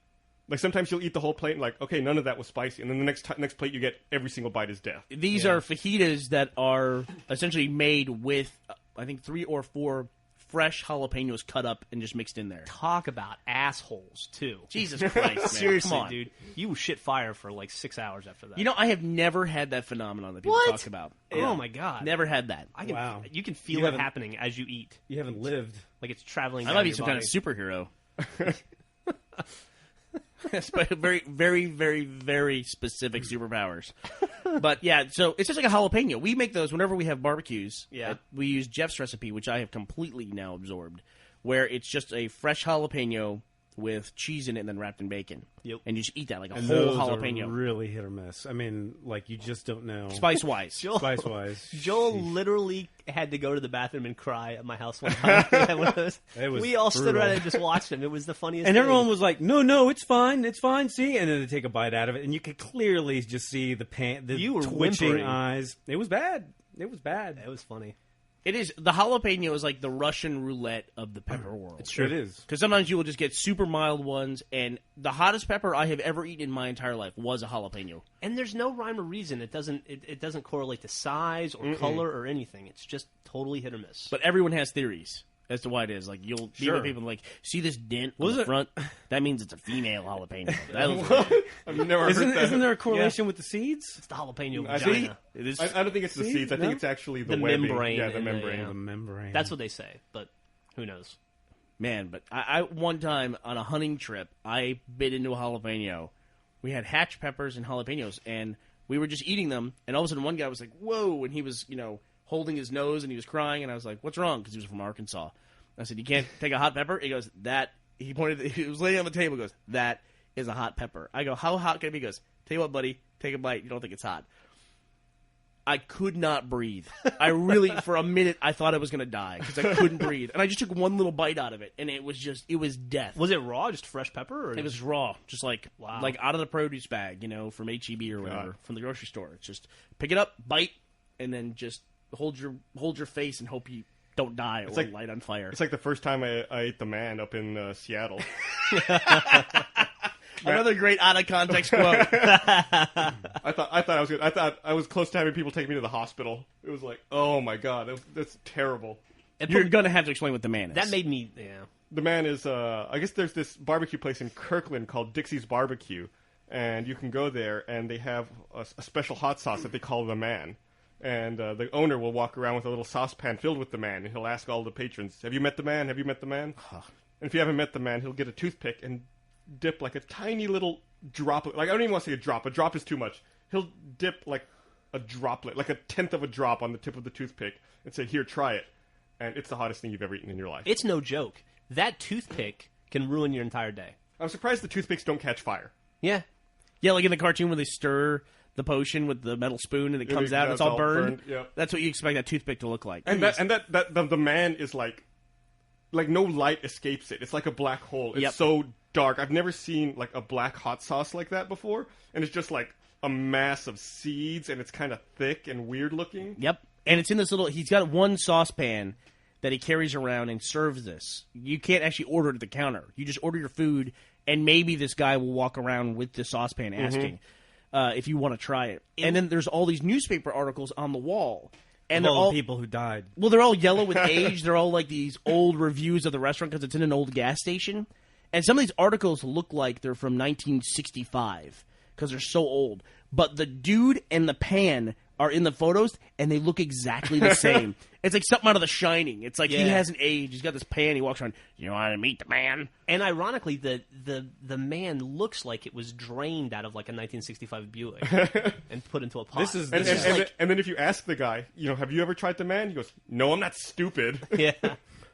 Like sometimes you'll eat the whole plate and like, okay, none of that was spicy, and then the next plate you get every single bite is death. These are fajitas that are essentially made with, I think, 3 or 4 fresh jalapenos cut up and just mixed in there. Talk about assholes too. Jesus Christ, man. Seriously, Come on. dude. You shit fire for like 6 hours after that. You know, I have never had that phenomenon that people talk about. Oh my god. Never had that. Wow. You can feel You it haven't- happening as you eat. You haven't lived. Like it's traveling I down might be your some body. kind of superhero. Very, very, very, very specific superpowers. But yeah, so it's just like a jalapeno. We make those whenever we have barbecues. Yeah. We use Jeff's recipe, which I have completely now absorbed, where it's just a fresh jalapeno with cheese in it and then wrapped in bacon. Yep. And you just eat that like a And whole those jalapeno. are really hit or miss. I mean, like, you just don't know. Spice-wise. Spice-wise. Joel Sheesh. literally had to go to the bathroom and cry at my house one time. He had one of those. It was We all stood brutal. around and just watched him. It was the funniest And thing. everyone was like, no, it's fine, see? And then they take a bite out of it, and you could clearly just see the You were twitching whimpering. eyes. It was bad. It was bad. It was funny. It is. The jalapeno is like the Russian roulette of the pepper world. It's true. It is. Because sometimes you will just get super mild ones, and the hottest pepper I have ever eaten in my entire life was a jalapeno. And there's no rhyme or reason. It doesn't correlate to size or color or anything. It's just totally hit or miss. But everyone has theories as to why it is. Like, you'll be Sure. with people like, see this dent on Was the it- front? That means it's a female jalapeno. That was I've never heard that. Isn't there a correlation with the seeds? it's the jalapeno I vagina. think- it is. I don't think it's the See? seeds. I think No? it's actually The webbing. membrane Yeah, the and the- membrane. yeah. The membrane. That's what they say, but who knows? Man, but I one time on a hunting trip, I bit into a jalapeno. We had hatch peppers and jalapenos, and we were just eating them, and all of a sudden one guy was like, whoa, and he was, holding his nose, and he was crying, and I was like, what's wrong? Because he was from Arkansas. I said, you can't take a hot pepper? He goes, he pointed, he was laying on the table, goes, that is a hot pepper. I go, how hot can it be? He goes, tell you what, buddy, take a bite. You don't think it's hot. I could not breathe. I really, for a minute, I thought I was going to die because I couldn't breathe. And I just took one little bite out of it, and it was death. Was it raw, just fresh pepper? Or It was raw, just like Wow. like out of the produce bag, from HEB or whatever, from the grocery store. It's just pick it up, bite, and then just hold your face and hope you don't die or like- light on fire. It's like the first time I ate the man up in Seattle. Another great out of context quote. I thought I was good. I thought I was close to having people take me to the hospital. It was like, oh my god, that's terrible. You're gonna have to explain what the man is. That made me, The man is, I guess there's this barbecue place in Kirkland called Dixie's Barbecue, and you can go there, and they have a special hot sauce that they call the man. And the owner will walk around with a little saucepan filled with the man, and he'll ask all the patrons, have you met the man? Have you met the man? And if you haven't met the man, he'll get a toothpick and dip like a tiny little droplet. Like, I don't even want to say a drop. A drop is too much. He'll dip like a droplet, like a tenth of a drop on the tip of the toothpick and say, here, try it. And it's the hottest thing you've ever eaten in your life. it's no joke. That toothpick can ruin your entire day. I'm surprised the toothpicks don't catch fire. Yeah. Yeah, like in the cartoon where they stir the potion with the metal spoon and it comes out, yeah, it's all burned. yeah. That's what you expect that toothpick to look like. And the man is like no light escapes it. It's like a black hole. It's Yep. so dark. I've never seen like a black hot sauce like that before. And it's just like a mass of seeds, and it's kind of thick and weird looking. Yep. And it's in this little, he's got one saucepan that he carries around and serves this. You can't actually order it at the counter. You just order your food, and maybe this guy will walk around with the saucepan asking if you want to try it. And then there's all these newspaper articles on the wall. And they're all all the people who died. Well, they're all yellow with age. They're all like these old reviews of the restaurant because it's in an old gas station. And some of these articles look like they're from 1965 because they're so old. but the dude and the pan are in the photos, and they look exactly the same. It's like something out of The Shining. It's like he hasn't aged. He's got this pan. He walks around. You want to meet the man? And ironically, the man looks like it was drained out of like a 1965 Buick and put into a pot. And then if you ask the guy, have you ever tried the man? He goes, no, I'm not stupid. Yeah.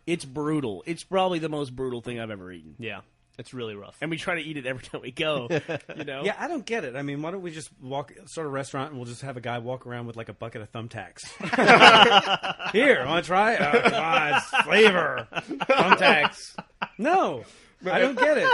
It's brutal. It's probably the most brutal thing I've ever eaten. Yeah. It's really rough. And we try to eat it every time we go. Yeah, I don't get it. I mean, why don't we just start a restaurant and we'll just have a guy walk around with like a bucket of thumbtacks? Here, want to try? Come on, it's flavor. Thumbtacks. No. I don't get it.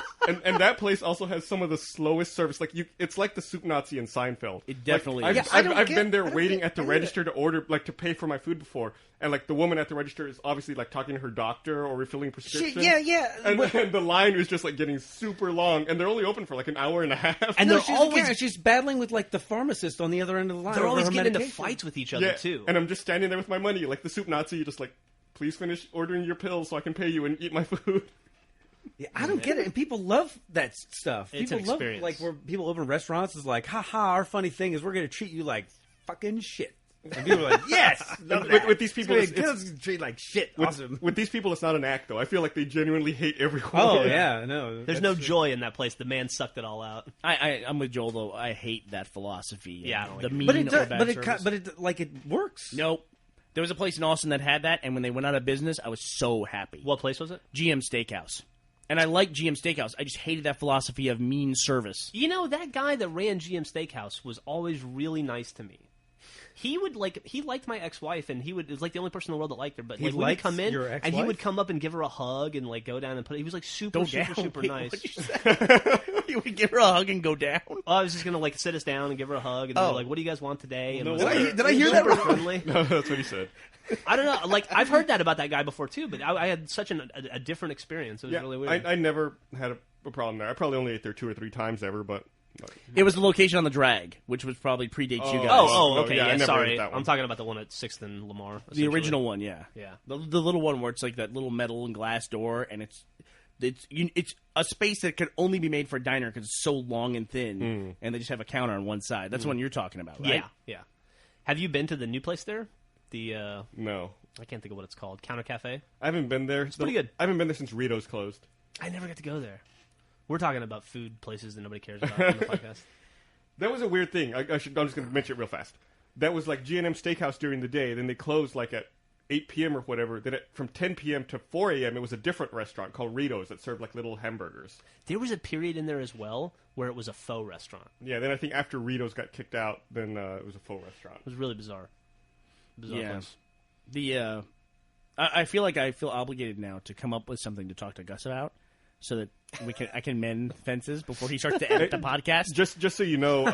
And that place also has some of the slowest service. Like it's like the Soup Nazi in Seinfeld. It definitely is. is. I've been there waiting at the register to order, like to pay for my food before, and like the woman at the register is obviously like talking to her doctor or refilling prescriptions. Yeah. And the line was just like getting super long, and they're only open for like an hour and a half. And she's battling with like the pharmacist on the other end of the line. They're always getting into medication. fights with each other too. And I'm just standing there with my money, like the Soup Nazi, just like, please finish ordering your pills so I can pay you and eat my food. Yeah, I don't get it, and people love that stuff. It's people an love experience. like where people open restaurants is like, haha, our funny thing is we're going to treat you like fucking shit. And people are like, yes, with these people, it's treat like shit. Awesome. With these people, it's not an act though. I feel like they genuinely hate everyone. Oh yeah, no. There's no joy in that place. The man sucked it all out. I'm with Joel though. I hate that philosophy. Yeah, I don't the like it. mean But it or does, bad service. it works. Nope. There was a place in Austin that had that, and when they went out of business, I was so happy. What place was it? GM Steakhouse. And I like GM Steakhouse. I just hated that philosophy of mean service. You know, that guy that ran GM Steakhouse was always really nice to me. He liked my ex-wife, and it was like the only person in the world that liked her. But like, when he'd come in, your and he ex-wife? would come up and give her a hug and like go down and he was like super Wait, nice. what'd you say? You would give her a hug and go down? Oh, I was just gonna like sit us down and give her a hug, and they were like, "What do you guys want today?" And it was Did I hear that super wrong? friendly. No, that's what he said. I don't know. Like I've heard that about that guy before too, but I had such a different experience. It was really weird. I never had a problem there. I probably only ate there 2 or 3 times ever, but It was the location on the drag, which was probably predates you guys. Oh, okay. yeah, I Yeah, never sorry. ate that one. I'm talking about the one at 6th and Lamar. The original one, yeah. Yeah. The little one where it's like that little metal and glass door, and it's a space that could only be made for a diner because it's so long and thin, and they just have a counter on one side. That's the one you're talking about, right? Yeah. Have you been to the new place there? no. I can't think of what it's called. Counter Cafe? I haven't been there. It's pretty good. I haven't been there since Rito's closed. I never got to go there. We're talking about food places that nobody cares about on the podcast. That was a weird thing. I'm just going to mention it real fast. That was like G&M Steakhouse during the day. Then they closed like at 8 p.m. or whatever. Then from 10 p.m. to 4 a.m. it was a different restaurant called Rito's that served like little hamburgers. There was a period in there as well where it was a faux restaurant. Yeah, then I think after Rito's got kicked out, then it was a faux restaurant. It was really bizarre. Yeah. Place. I feel like I feel obligated now to come up with something to talk to Gus about, so that I can mend fences before he starts to edit the podcast. Just so you know,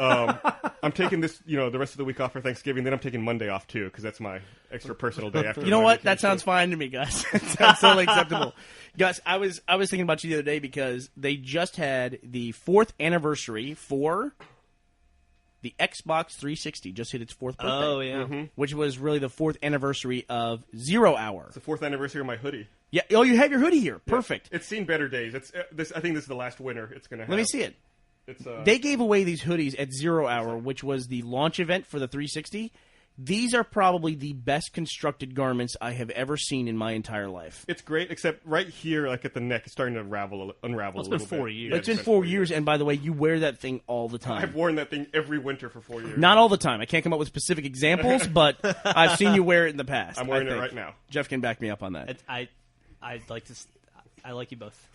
I'm taking this, the rest of the week off for Thanksgiving. Then I'm taking Monday off too because that's my extra personal day after. You know my what? vacation. That sounds fine to me, Gus. That sounds totally acceptable. Gus, I was thinking about you the other day because they just had the 4th anniversary for the Xbox 360. Just hit its 4th birthday. Oh, yeah. Which was really the 4th anniversary of 0 Hour. It's the 4th anniversary of my hoodie. Yeah. Oh, you have your hoodie here. Perfect. It's seen better days. It's this. I think this is the last winter it's going to have. Let me see it. It's They gave away these hoodies at 0 Hour, which was the launch event for the 360. These are probably the best constructed garments I have ever seen in my entire life. It's great, except right here, like at the neck, it's starting to unravel Well, a it's little been 4 bit. years. Yeah, It's been 4 years, and by the way, you wear that thing all the time. I've worn that thing every winter for 4 years. Not all the time. I can't come up with specific examples, but I've seen you wear it in the past. I'm wearing I it think. right now. Jeff can back me up on that. I'd like to. I like you both.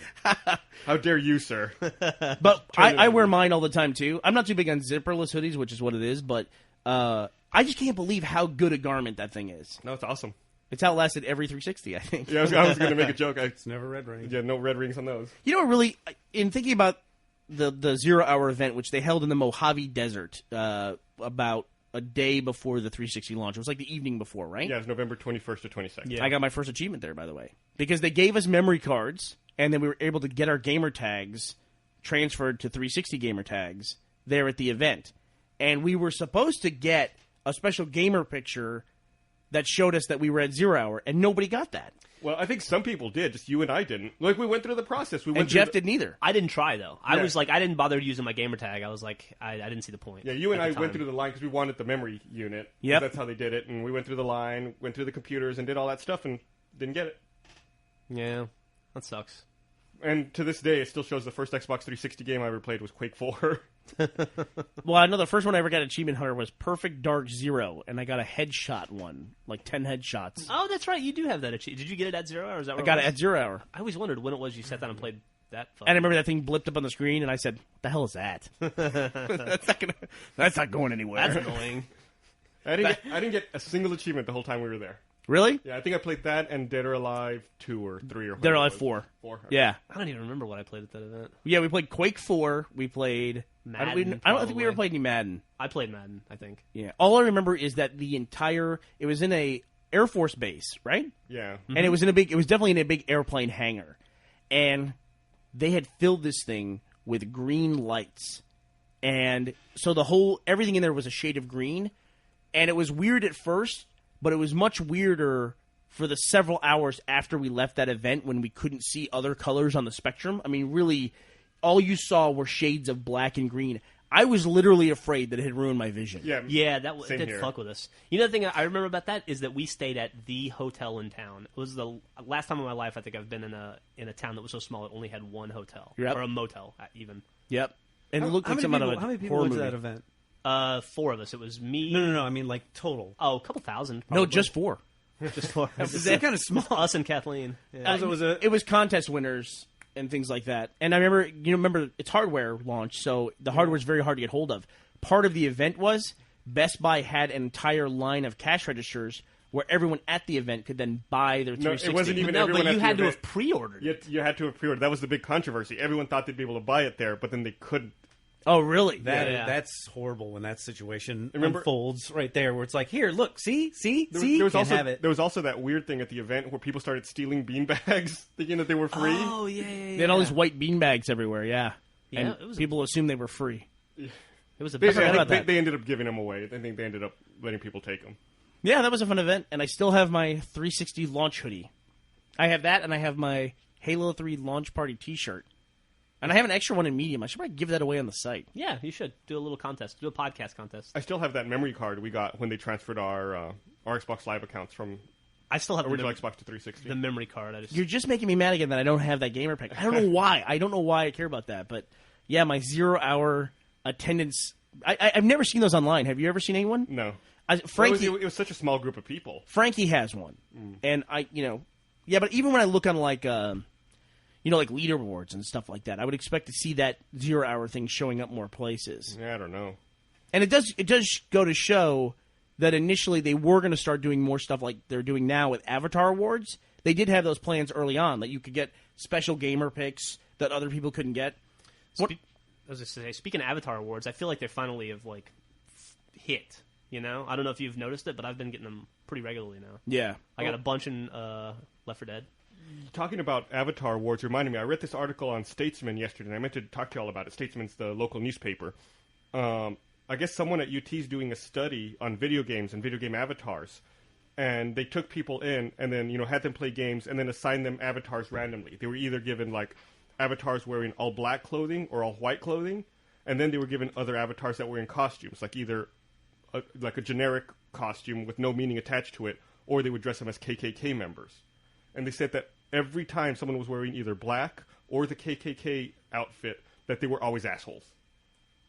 How dare you, sir? But I wear mine all the time, too. I'm not too big on zipperless hoodies, which is what it is, but I just can't believe how good a garment that thing is. No, it's awesome. It's outlasted every 360, I think. Yeah, I was going to make a joke. It's never red ring. Yeah, no red rings on those. You know what really, in thinking about the 0 Hour event, which they held in the Mojave Desert about a day before the 360 launch. It was like the evening before, right? Yeah, it's November 21st to 22nd. Yeah. I got my first achievement there, by the way. Because they gave us memory cards, and then we were able to get our gamer tags transferred to 360 gamer tags there at the event. And we were supposed to get a special gamer picture that showed us that we were at 0 hour, and nobody got that. Well, I think some people did, just you and I didn't. Like, we went through the process. And Jeff didn't either. I didn't try, though. I Yeah. was like, I didn't bother using my gamer tag. I was like, I didn't see the point. Yeah, you and at I the went time. through the line because we wanted the memory unit. Yep. That's how they did it, and we went through the line, went through the computers, and did all that stuff, and didn't get it. Yeah, that sucks. And to this day, it still shows the first Xbox 360 game I ever played was Quake 4. Well, I know the first one I ever got Achievement Hunter was Perfect Dark Zero, and I got a headshot one, like 10 headshots. Oh, that's right. You do have that achievement. Did you get it at 0 hour? Or is that I where got it it was? at 0 hour. I always wondered when it was you sat down and played that. And I remember that thing blipped up on the screen, and I said, "What the hell is that? That's not going anywhere." That's annoying. I didn't get a single achievement the whole time we were there. Really? Yeah, I think I played that and Dead or Alive 2 or 3 or Dead or Alive whatever it 4. was. 4. Okay. Yeah. I don't even remember what I played at that event. Yeah, we played Quake 4. We played... Madden, I don't think we ever probably. played any Madden. I played Madden, I think. Yeah. All I remember is that the entire... It was in a Air Force base, right? Yeah. And it was definitely in a big airplane hangar. And they had filled this thing with green lights. And so everything in there was a shade of green. And it was weird at first, but it was much weirder for the several hours after we left that event when we couldn't see other colors on the spectrum. I mean, really, all you saw were shades of black and green. I was literally afraid that it had ruined my vision. Yeah, that Same did here. fuck with us. You know the thing I remember about that is that we stayed at the hotel in town. It was the last time in my life I think I've been in a town that was so small it only had one hotel. Yep. Or a motel, even. Yep. And it looked How like many some out of people, a how many people horror went to movie. that event? 4 of us. It was me. No. I mean, like, total. Oh, a couple thousand. No, Probably. just 4. just 4. They're kind of small. Us and Kathleen. Yeah. It was contest winners and things like that. And I remember it's hardware launch, so the hardware is very hard to get hold of. Part of the event was Best Buy had an entire line of cash registers where everyone at the event could then buy their 360. it wasn't even No, everyone but at you the had to event. have pre-ordered. You had to have pre-ordered. That was the big controversy. Everyone thought they'd be able to buy it there, but then they couldn't. Oh, really? That's horrible when that situation Remember- unfolds right there, where it's like, here, look, see, There was can't also have it. there was also that weird thing at the event where people started stealing beanbags, thinking that they were free. Oh, yeah. They had all these white beanbags everywhere, yeah. Yeah, And it was people assumed they were free. It was a They, big forgot about that. they ended up giving them away. I think they ended up letting people take them. Yeah, that was a fun event, and I still have my 360 launch hoodie. I have that, and I have my Halo 3 launch party T-shirt. And I have an extra one in medium. I should probably give that away on the site. Yeah, you should do a little contest. Do a podcast contest. I still have that memory card we got when they transferred our Xbox Live accounts from I still have original Xbox to 360. the memory card. I just You're just making me mad again that I don't have that gamer pack. I don't know why. I don't know why I care about that. But, yeah, my 0 hour attendance... I've never seen those online. Have you ever seen anyone? No. Frankie... It was such a small group of people. Frankie has one, and yeah. But even when I look on like leaderboards and stuff like that, I would expect to see that 0 hour thing showing up more places. Yeah, I don't know. And it does go to show that initially they were going to start doing more stuff like they're doing now with Avatar Awards. They did have those plans early on that you could get special gamer picks that other people couldn't get. What? I was just say, speaking of Avatar Awards, I feel like they finally have like hit. You know, I don't know if you've noticed it, but I've been getting them pretty regularly now. Yeah, I got a bunch in Left 4 Dead. Talking about Avatar Awards reminded me, I read this article on Statesman yesterday, and I meant to talk to you all about it. Statesman's the local newspaper. I guess someone at UT is doing a study on video games and video game avatars. And they took people in and then, had them play games and then assigned them avatars randomly. They were either given, like, avatars wearing all black clothing or all white clothing. And then they were given other avatars that were in costumes, like either a generic costume with no meaning attached to it, or they would dress them as KKK members. And they said that every time someone was wearing either black or the KKK outfit, that they were always assholes.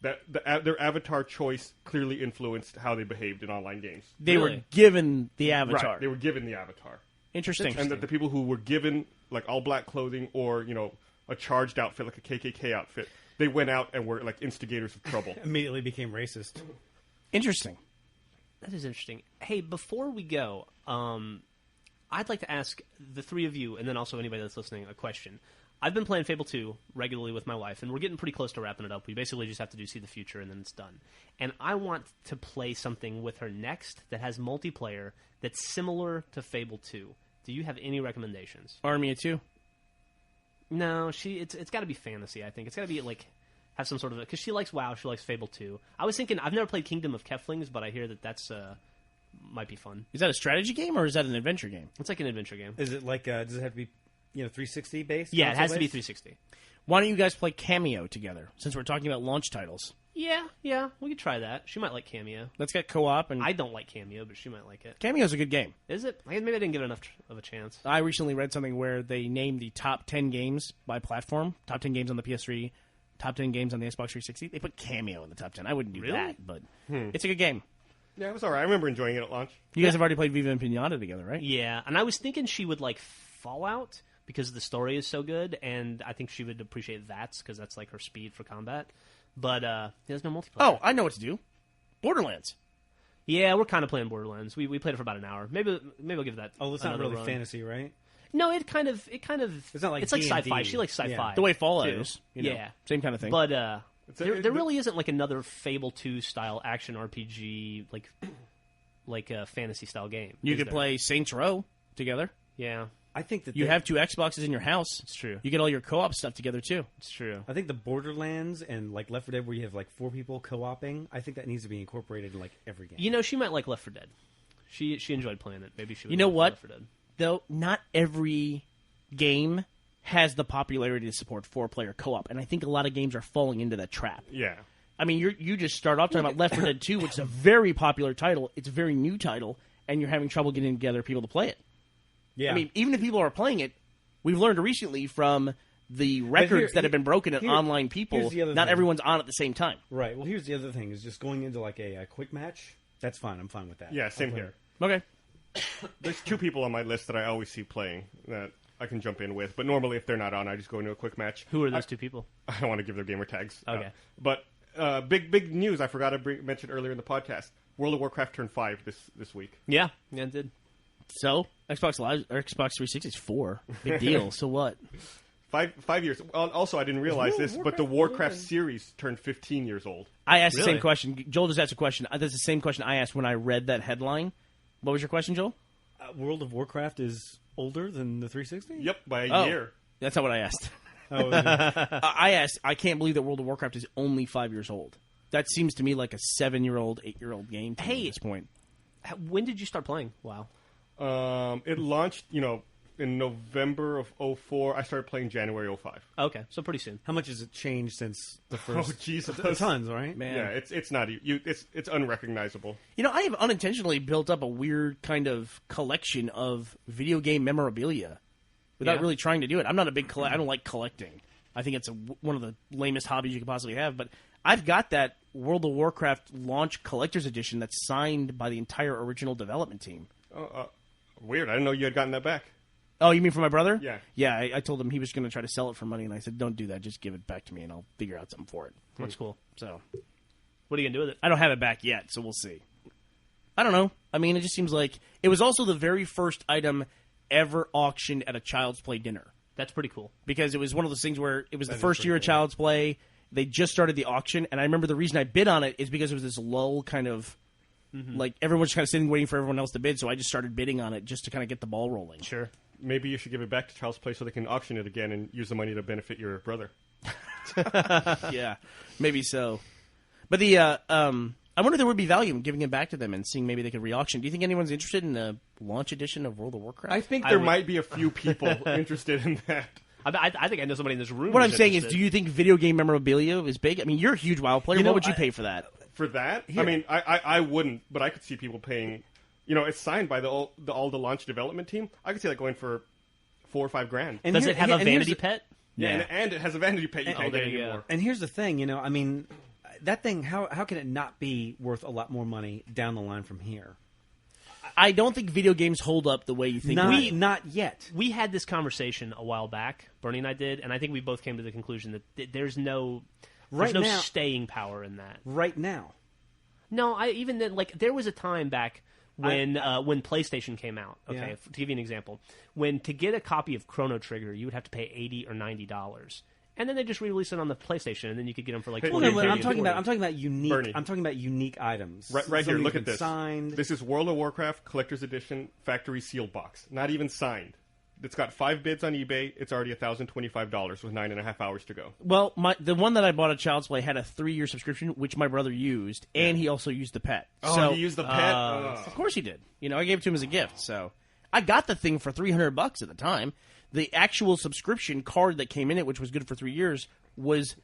That their avatar choice clearly influenced how they behaved in online games. they Really? were given the avatar. Right, they were given the avatar. Interesting. And that the people who were given like all black clothing or, a charged outfit like a KKK outfit, they went out and were like instigators of trouble. Immediately became racist. Interesting. That is interesting. Hey, before we go, I'd like to ask the three of you, and then also anybody that's listening, a question. I've been playing Fable 2 regularly with my wife, and we're getting pretty close to wrapping it up. We basically just have to do See the Future, and then it's done. And I want to play something with her next that has multiplayer that's similar to Fable 2. Do you have any recommendations? Army of Two. No, it's got to be fantasy, I think. It's got to be, like, have some sort of... Because she likes WoW, she likes Fable 2. I was thinking, I've never played Kingdom of Keflings, but I hear that that's might be fun. Is that a strategy game or is that an adventure game? It's like an adventure game. Is it like? Does it have to be 360 based? Yeah, it has to be console-based? 360. Why don't you guys play Cameo together? Since we're talking about launch titles, Yeah, we could try that. She might like Cameo. let's get co-op. And I don't like Cameo, but she might like it. Cameo's a good game. Is it? Maybe I didn't give it enough of a chance. I recently read something where they named the top 10 games by platform, top 10 games on the PS3, top 10 games on the Xbox 360. They put Cameo in the top 10. I wouldn't do Really? that, but it's a good game. Yeah, it was all right. I remember enjoying it at launch. You guys have already played Viva and Pinata together, right? Yeah, and I was thinking she would like Fallout because the story is so good, and I think she would appreciate that because that's like her speed for combat. But there's no multiplayer. Oh, I know what to do. Borderlands. Yeah, we're kind of playing Borderlands. We played it for about an hour. Maybe we'll give that. Oh, it's not another really run. fantasy, right? No, it kind of. It's not like it's like D&D. sci-fi. She likes sci-fi. Yeah. The way Fallout too. is. You know, Yeah. Same kind of thing. But there really isn't like another Fable 2 style action RPG like a fantasy style game. you is could there? play Saints Row together. Yeah, I think that You have 2 Xboxes in your house. it's true. You get all your co-op stuff together, too. It's true. I think the Borderlands and like Left 4 Dead, where you have like 4 people co-oping, I think that needs to be incorporated in like every game. You know, she might like Left 4 Dead. She enjoyed playing it. Maybe she. Would You know like what? Left 4 Dead. Though not every game has the popularity to support 4-player co-op, and I think a lot of games are falling into that trap. Yeah. I mean, you just start off talking about Left 4 Dead 2, which is a very popular title. It's a very new title, and you're having trouble getting together people to play it. Yeah, I mean, even if people are playing it, we've learned recently from the records that have been broken at online people, here's the other not thing. everyone's on at the same time. right. Well, here's the other thing: is just going into like a quick match. That's fine. I'm fine with that. Yeah, same I'll play here. it. Okay. There's 2 people on my list that I always see playing that I can jump in with. But normally, if they're not on, I just go into a quick match. Who are those 2 people? I don't want to give their gamer tags. Okay. But big news I forgot to mention earlier in the podcast. World of Warcraft turned 5 this week. Yeah, it did. So Xbox Live or Xbox 360 is 4. Big deal. So what? 5 years. Also, I didn't realize this, but the Warcraft series turned 15 years old. I asked the Really? same question. Joel just asked a question. That's the same question I asked when I read that headline. What was your question, Joel? World of Warcraft is older than the 360. Yep, by a Oh. year. That's not what I asked. Oh, I asked, I can't believe that World of Warcraft is only 5 years old. That seems to me like a 7-year-old, 8-year-old game to me Hey. at this point. When did you start playing? Wow. It launched, in November of 04. I started playing January 05. Okay, so pretty soon. how much has it changed since the first? Oh, Jesus. Tons, right? Man. Yeah, it's not it's unrecognizable. You know, I have unintentionally built up a weird kind of collection of video game memorabilia without Yeah. really trying to do it. I'm not a big I don't like collecting. I think it's one of the lamest hobbies you could possibly have. But I've got that World of Warcraft launch collector's edition that's signed by the entire original development team. Weird. I didn't know you had gotten that back. Oh, you mean for my brother? Yeah. Yeah, I told him he was going to try to sell it for money, and I said, don't do that. Just give it back to me, and I'll figure out something for it. That's cool. So What are you gonna do with it? I don't have it back yet, so we'll see. I don't know. I mean, it just seems like it was also the very first item ever auctioned at a Child's Play dinner, That's pretty cool. because it was one of those things where it was the is first pretty year of cool. Child's Play. They just started the auction, and I remember the reason I bid on it is because it was this lull kind of like everyone was kind of sitting waiting for everyone else to bid, so I just started bidding on it just to kind of get the ball rolling. Sure. Maybe you should give it back to Child's Play so they can auction it again and use the money to benefit your brother. Yeah, maybe so. But the I wonder if there would be value in giving it back to them and seeing maybe they could re-auction. Do you think anyone's interested in the launch edition of World of Warcraft? I think I there would- might be a few people interested in that. I think I know somebody in this room. What who's I'm saying is, interested. do you think video game memorabilia is big? I mean, you're a huge WoW player. You know, What would you I- pay for that? For that, I mean, I wouldn't, but I could see people paying. It's signed by all the launch development team. I could see that going for $4 or $5 grand. And Does here- it have here- a and here's vanity the- pet? Yeah, and it has a vanity pet you can't there get you go. anymore. And here's the thing, I mean, that thing. How can it not be worth a lot more money down the line from here? I don't think video games hold up the way you think. Not yet. We had this conversation a while back. Bernie and I did, and I think we both came to the conclusion that there's no Right now- staying power in that. Right now, No, even then, like there was a time back when PlayStation came out. Okay, Yeah. to give you an example, when to get a copy of Chrono Trigger, you would have to pay $80 or $90, and then they just re-released it on the PlayStation, and then you could get them for like. Hey, well, 40 no, or but 30 I'm talking about unique. Bernie. I'm talking about unique items. Right here, Something look you at can this. Signed. This is World of Warcraft Collector's Edition Factory Sealed Box. Not even signed. It's got 5 bids on eBay. It's already $1,025 with 9.5 hours to go. Well, the one that I bought at Child's Play had a 3-year subscription, which my brother used, and he also used the pet. Oh, so, he used the pet? Of course he did. I gave it to him as a gift. So I got the thing for $300 at the time. The actual subscription card that came in it, which was good for 3 years, was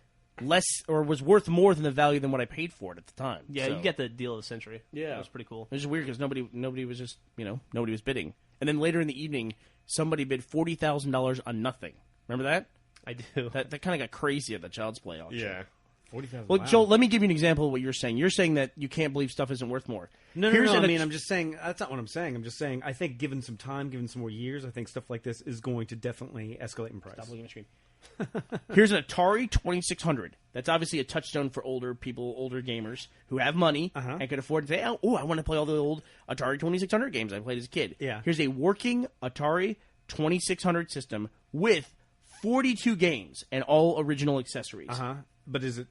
less or was worth more than the value than what I paid for it at the time. Yeah, you get the deal of the century. Yeah, it was pretty cool. It was just weird because nobody was just nobody was bidding, and then later in the evening, somebody bid $40,000 on nothing. Remember that? I do. That kind of got crazy at the Child's Play auction. Yeah. 40,000. Well, wow. Joel, let me give you an example of what you're saying. You're saying that you can't believe stuff isn't worth more. No, Here's I an- mean, I'm just saying that's not what I'm saying. I'm just saying I think given some time, given some more years, I think stuff like this is going to definitely escalate in price. Stop looking at the screen. Here's an Atari 2600. That's obviously a touchstone for older people, older gamers who have money and can afford to say, "Oh, I want to play all the old Atari 2600 games I played as a kid." Yeah. Here's a working Atari 2600 system with 42 games and all original accessories. But is it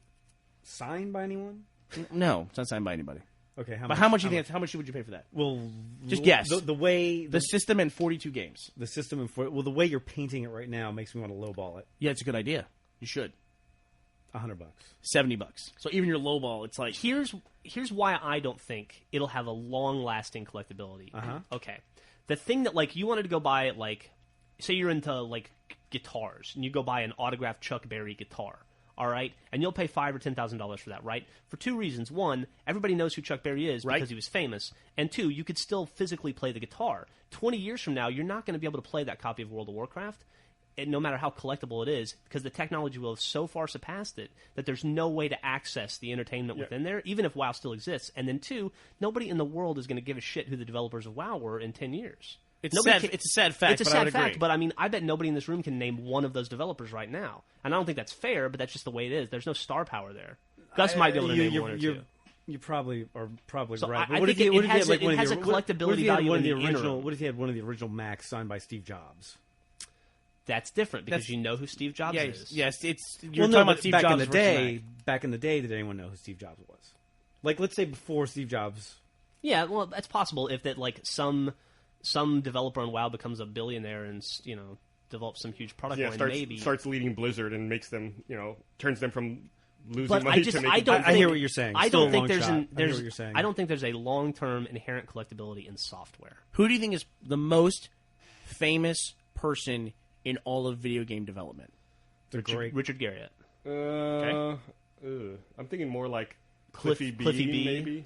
signed by anyone? No, it's not signed by anybody. Okay, But how much do you think? How much would you pay for that? Well, Just guess. The way The system and 42 games. the system and the way you're painting it right now makes me want to lowball it. Yeah, it's a good idea. You should. $100. $70. So even your lowball, it's like Here's why I don't think it'll have a long-lasting collectability. Okay, the thing that like you wanted to go buy like, say you're into like guitars and you go buy an autographed Chuck Berry guitar. All right, and you'll pay $5,000 or $10,000 for that, right? For 2 reasons: one, everybody knows who Chuck Berry is because he was famous, and 2, you could still physically play the guitar. 20 years from now, you're not going to be able to play that copy of World of Warcraft, and no matter how collectible it is, because the technology will have so far surpassed it that there's no way to access the entertainment within there, even if WoW still exists. And then 2, nobody in the world is going to give a shit who the developers of WoW were in 10 years. it's a sad fact. It's a but I sad would fact, agree. but I mean, I bet nobody in this room can name one of those developers right now. And I don't think that's fair, but that's just the way it is. There's no star power there. Gus might be able to name one or two. You probably are probably So right. I But what think if you- it what if you has had, like, a- one it of has the- a what if collectability you had value one of in the the original? interim. What if you had one of the original Macs signed by Steve Jobs? That's different because you know who Steve Jobs is. Yes, it's you're Well, talking no, about but Steve back Jobs in the versus day. Mac. Back in the day, did anyone know who Steve Jobs was? Like, let's say before Steve Jobs. Yeah, well, that's possible if that like some developer on WoW becomes a billionaire and develops some huge product line. Maybe starts leading Blizzard and makes them, turns them from losing But money I just to making. I don't. I hear think- what you're saying. I Still don't a think long there's shot. an, I hear there's. what you're saying. I don't think there's a long-term inherent collectability in software. Who do you think is the most famous person in all of video game development? Richard Garriott. I'm thinking more like Cliffy B, maybe.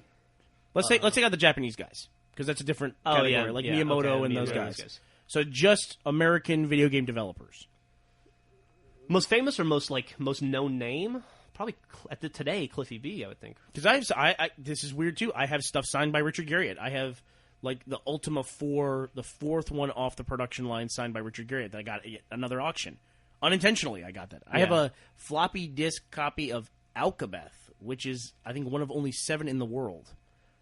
Let's take out the Japanese guys because that's a different category, yeah, like yeah, Miyamoto okay, and Miyamoto, those those guys. guys. So just American video game developers. Most famous or most known name? Probably today Cliffy B. I would think. Because I this is weird too. I have stuff signed by Richard Garriott. I have like the Ultima 4, the 4th one off the production line, signed by Richard Garriott. That I got at another auction. Unintentionally, I got that. I have a floppy disk copy of Alcabeth, which is I think one of only 7 in the world.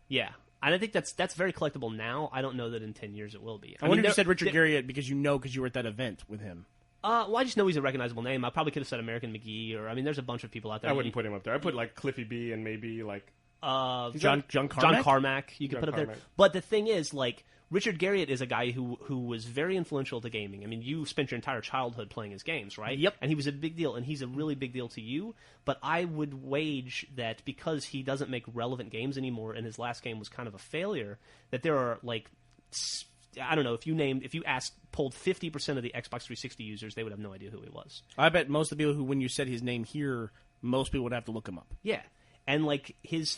Yeah, and I think that's very collectible now. I don't know that in 10 years it will be. I wonder if you said Richard Garriott because you were at that event with him. Well, I just know he's a recognizable name. I probably could have said American McGee, or there's a bunch of people out there. I wouldn't put him up there. I put like Cliffy B and maybe like John Carmack? John Carmack. You could John put up there. Carmack. But the thing is, like Richard Garriott is a guy who was very influential to gaming. I mean, you spent your entire childhood playing his games, right? Yep. And he was a big deal, and he's a really big deal to you. But I would wager that because he doesn't make relevant games anymore, and his last game was kind of a failure, that there are like. I don't know, if you polled 50% of the Xbox 360 users, they would have no idea who he was. I bet most of the people who, when you said his name here, most people would have to look him up. Yeah, and like his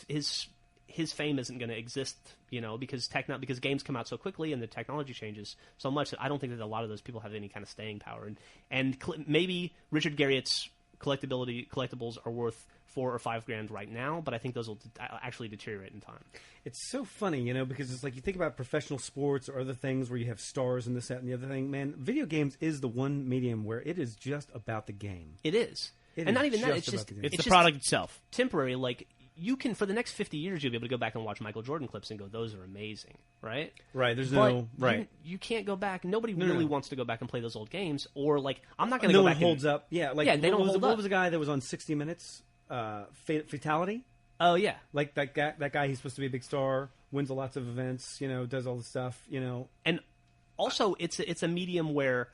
fame isn't going to exist, because games come out so quickly and the technology changes so much that I don't think that a lot of those people have any kind of staying power. And maybe Richard Garriott's collectibles are worth $4,000 or $5,000 right now, but I think those will actually deteriorate in time. It's so funny, because it's like you think about professional sports or other things where you have stars and this, that, and the other thing. Man, video games is the one medium where it is just about the game. It is. It And is not even that, just it's about just the game. It's just the product itself. temporary. Like, you can, for the next 50 years, you'll be able to go back and watch Michael Jordan clips and go, those are amazing, right? Right, there's But no... Right. You can't go back. Nobody No, really no. wants to go back and play those old games. Or, like, I'm not going to No go one back holds and... up. Yeah, like, Yeah, they don't what was hold What up. was the guy that was on 60 Minutes? Fatality? Oh, yeah. Like that guy, he's supposed to be a big star, wins lots of events, does all the stuff, And Also, it's a medium where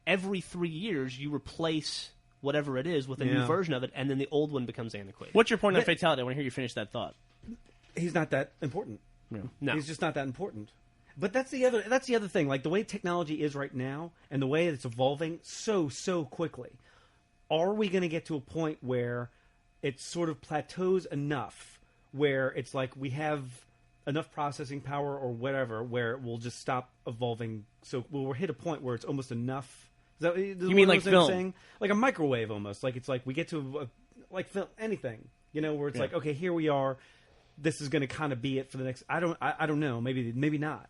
every 3 years you replace whatever it is with a new version of it, and then the old one becomes antiquated. What's your point on Fatality? I want to hear you finish that thought. He's not that important. No. He's just not that important. But that's the other thing. Like the way technology is right now, and the way it's evolving so quickly. Are we going to get to a point where it sort of plateaus enough, where it's like we have enough processing power or whatever, where it will just stop evolving? So we'll hit a point where it's almost enough. You mean like film? Saying? Like a microwave almost. Like it's like we get to like film, anything, where it's like, okay, here we are. This is going to kind of be it for the next. I don't know. Maybe not.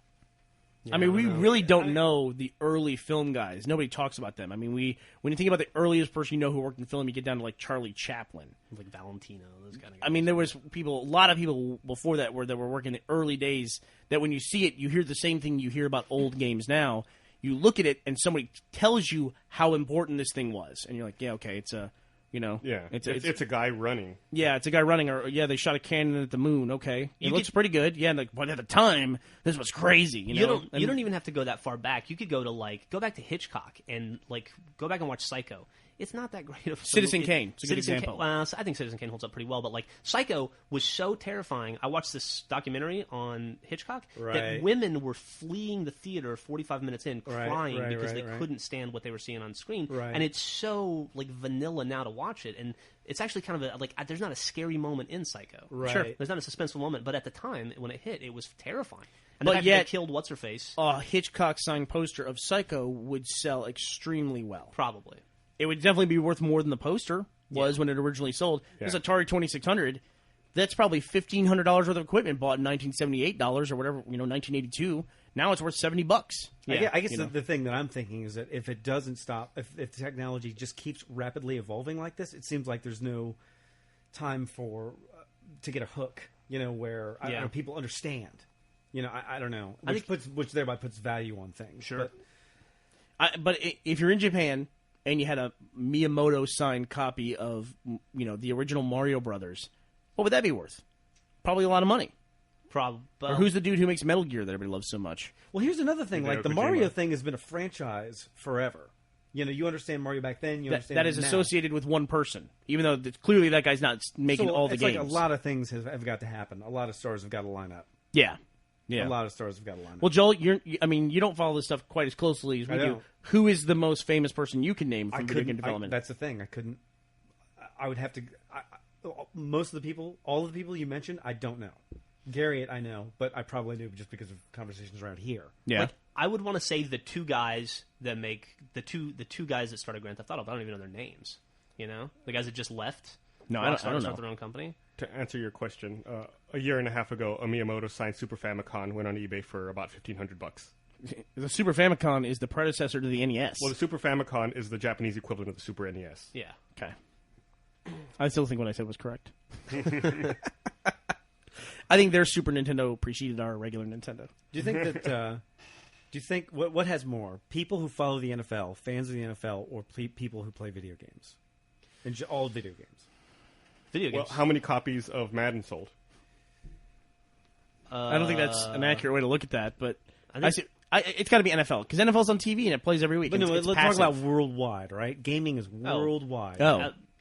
Yeah, I mean, we really don't know the early film guys. Nobody talks about them. I mean, when you think about the earliest person who worked in film, you get down to like Charlie Chaplin, like Valentino, those kind of guys. I mean, there was a lot of people before that were working in the early days. That when you see it, you hear the same thing you hear about old games now. You look at it, and somebody tells you how important this thing was, and you're like, yeah, okay, it's a. It's a guy running. Yeah, it's a guy running, or they shot a cannon at the moon. Okay, it looks pretty good. Yeah, but at the time, this was crazy. You don't even have to go that far back. You could go back to Hitchcock and go back and watch Psycho. It's not that great of a Citizen Kane. It's a good example. I think Citizen Kane holds up pretty well, but Psycho was so terrifying. I watched this documentary on Hitchcock that women were fleeing the theater 45 minutes in, crying because they couldn't stand what they were seeing on screen. And it's so vanilla now to watch it, and it's actually kind of there's not a scary moment in Psycho. Sure, there's not a suspenseful moment, but at the time when it hit, it was terrifying. And but yet, they killed what's her face. A Hitchcock signed poster of Psycho would sell extremely well. Probably. It would definitely be worth more than the poster was when it originally sold. Yeah. This Atari 2600, that's probably $1,500 worth of equipment bought in $1978 or whatever, 1982. Now it's worth $70. Yeah. I guess the thing that I'm thinking is that if it doesn't stop, if the technology just keeps rapidly evolving like this, it seems like there's no time to get a hook, where I don't know, people understand. I don't know, which thereby puts value on things. Sure. But if you're in Japan and you had a Miyamoto signed copy of, the original Mario Brothers, what would that be worth? Probably a lot of money. Or who's the dude who makes Metal Gear that everybody loves so much? Well, here's another thing. The Mario thing has been a franchise forever. You understand Mario back then. That is associated with one person, even though clearly that guy's not making all the games. Like a lot of things have got to happen. A lot of stars have got to line up. Yeah. A lot of stars have got to line up. Well, Joel, you don't follow this stuff quite as closely as we do. Who is the most famous person you can name from video game development? That's the thing. I would have to. Most of the people, all of the people you mentioned, I don't know. Garriott, I know, but I probably knew just because of conversations around here. Yeah, I would want to say the two guys that make the two guys that started Grand Theft Auto. But I don't even know their names. The guys that just left. No, I don't know. Start their own company. To answer your question, a year and a half ago, a Miyamoto signed Super Famicom went on eBay for about $1,500. The Super Famicom is the predecessor to the NES. Well, the Super Famicom is the Japanese equivalent of the Super NES. Yeah. Okay. I still think what I said was correct. I think their Super Nintendo preceded our regular Nintendo. Do you think that? Do you think what has more people who follow the NFL, fans of the NFL, or people who play video games? And all video games. Video games. Well, how many copies of Madden sold? I don't think that's an accurate way to look at that, but it's got to be NFL because NFL's on TV and it plays every week. But let's talk about worldwide, right? Gaming is worldwide.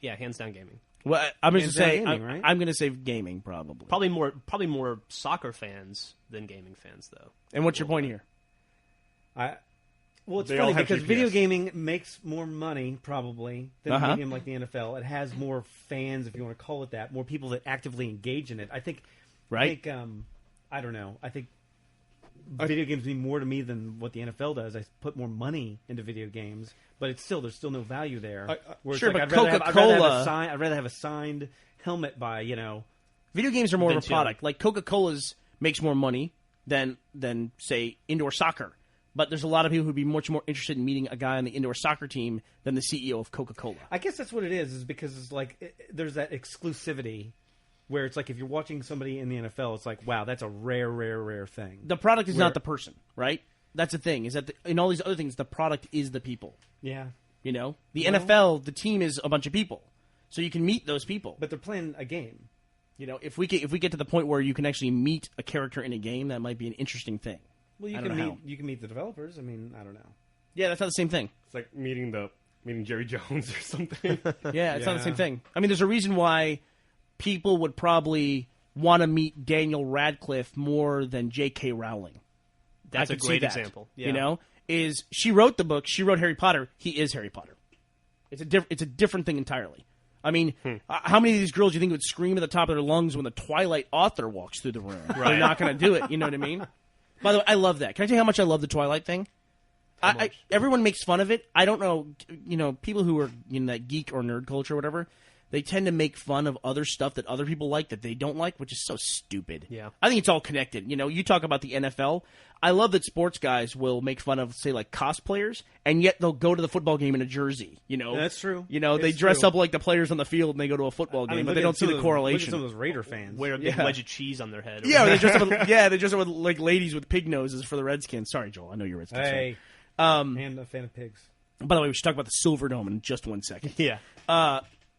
Yeah, hands down gaming. Well, I'm going to say gaming, right? I'm going to say gaming probably. Probably more soccer fans than gaming fans, though. And what's your point here? Well, it's funny because video gaming makes more money probably than a medium like the NFL. It has more fans, if you want to call it that, more people that actively engage in it. I think. I don't know. I think video games mean more to me than what the NFL does. I put more money into video games, but there's still no value there. Sure, but Coca-Cola. I'd rather have a signed helmet by Video games are more of a product. Like Coca-Cola's makes more money than say indoor soccer. But there's a lot of people who'd be much more interested in meeting a guy on the indoor soccer team than the CEO of Coca-Cola. I guess that's what it is because it's there's that exclusivity where it's like if you're watching somebody in the NFL, it's like, wow, that's a rare thing. The product is not the person, right? That's the thing, is that in all these other things, the product is the people. Yeah. The NFL, the team is a bunch of people. So you can meet those people. But they're playing a game. If we get to the point where you can actually meet a character in a game, that might be an interesting thing. Well, I don't know how. you can meet the developers. I mean, I don't know. Yeah, that's not the same thing. It's like meeting Jerry Jones or something. Yeah, it's not the Yeah. same thing. I mean, there's a reason why people would probably want to meet Daniel Radcliffe more than J.K. Rowling. That's I a could see great that. example. Yeah. You know, is she wrote the book, she wrote Harry Potter. He is Harry Potter. It's a different thing entirely. I mean, how many of these girls do you think would scream at the top of their lungs when the Twilight author walks through the room? They're not going to do it. You know what I mean? By the way, I love that. Can I tell you how much I love the Twilight thing? Everyone makes fun of it. I don't know. You know, people who are in that geek or nerd culture or whatever, they tend to make fun of other stuff that other people like that they don't like, which is so stupid. Yeah. I think it's all connected. You know, you talk about the NFL. I love that sports guys will make fun of, say, like cosplayers, and yet they'll go to the football game in a jersey. You know, That's true. You know, they It's dress true. up like the players on the field and they go to a football game, I mean, but look they at don't see some the of correlation. Look at some of those Raider fans. Wear a big Yeah. wedge of cheese on their head. Yeah, they dress up with like ladies with pig noses for the Redskins. Sorry, Joel, I know you're a Redskins fan. Hey, and a fan of pigs. By the way, we should talk about the Silver Dome in just 1 second. Yeah.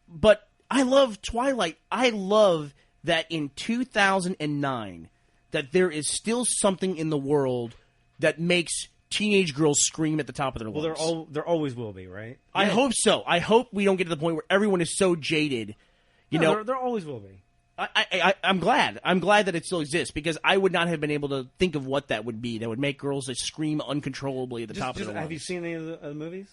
But I love Twilight. I love that in 2009 that there is still something in the world that makes teenage girls scream at the top of their lungs. Well, there always will be, right? I hope so. I hope we don't get to the point where everyone is so jaded. You know, there always will be. I'm glad. I'm glad that it still exists because I would not have been able to think of what that would be. That would make girls just scream uncontrollably at the top of their lungs. Have you seen any of the movies?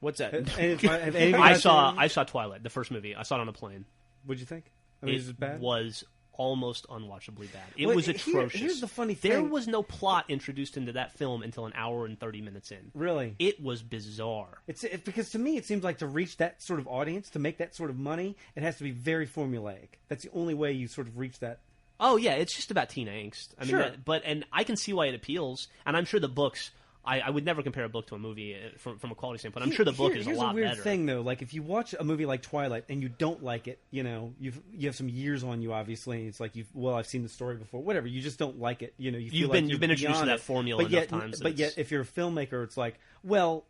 What's that? Have any of you I guys saw Twilight, the first movie. I saw it on a plane. What'd you think? I mean, is it bad? Was almost unwatchably bad. It Well, was atrocious. Here's the funny There thing. was no plot introduced into that film until an hour and 30 minutes in. Really? It was bizarre. It's because to me it seems like to reach that sort of audience, to make that sort of money, it has to be very formulaic. That's the only way you sort of reach that. Oh yeah, it's just about teen angst. I mean, Sure. and I can see why it appeals, and I'm sure the books. I would never compare a book to a movie from a quality standpoint. I'm sure the book is a lot weird better. thing though. Like if you watch a movie like Twilight and you don't like it, you know, you have some years on you. Obviously, it's like I've seen the story before. Whatever, you just don't like it. You know, You've been introduced to that formula but yet, enough times. But yet, if you're a filmmaker, it's like, well,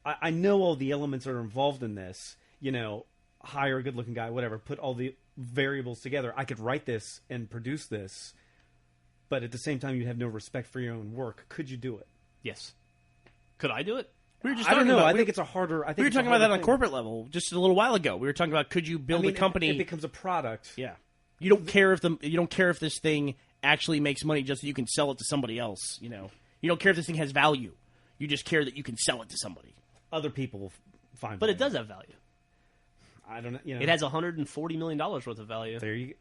I know all the elements that are involved in this. You know, hire a good-looking guy, whatever. Put all the variables together. I could write this and produce this, but at the same time, you have no respect for your own work. Could you do it? Yes. Could I do it? We were just I don't talking know. about. I think it's a harder. I think We were it's a talking about that harder on a thing. corporate level just a little while ago. We were talking about could you build I mean, a company? It becomes a product. Yeah, you don't care if this thing actually makes money just so you can sell it to somebody else. You know, you don't care if this thing has value. You just care that you can sell it to somebody. Other people will find. But it value. does have value. I don't know. You know, It has $140 million worth of value. There you.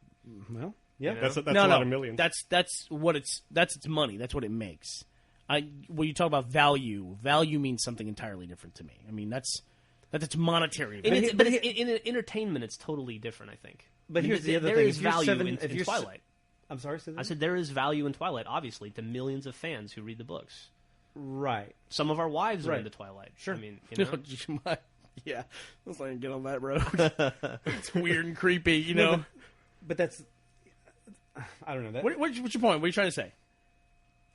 Well, yeah. That's a no, lot of millions. That's its money. That's what it makes. When you talk about value means something entirely different to me. I mean, that's its monetary value. But in entertainment, it's totally different, I think. But here's the other There thing. is If you're value seven- in if you're Twilight. I'm sorry. Say that I said there is value in Twilight, obviously, to millions of fans who read the books. right. Some of our wives are Right. into Twilight. Sure. I mean, you know. Yeah, let's not get on that road. It's weird and creepy, you know. But that's. I don't know. That, What's your point? What are you trying to say?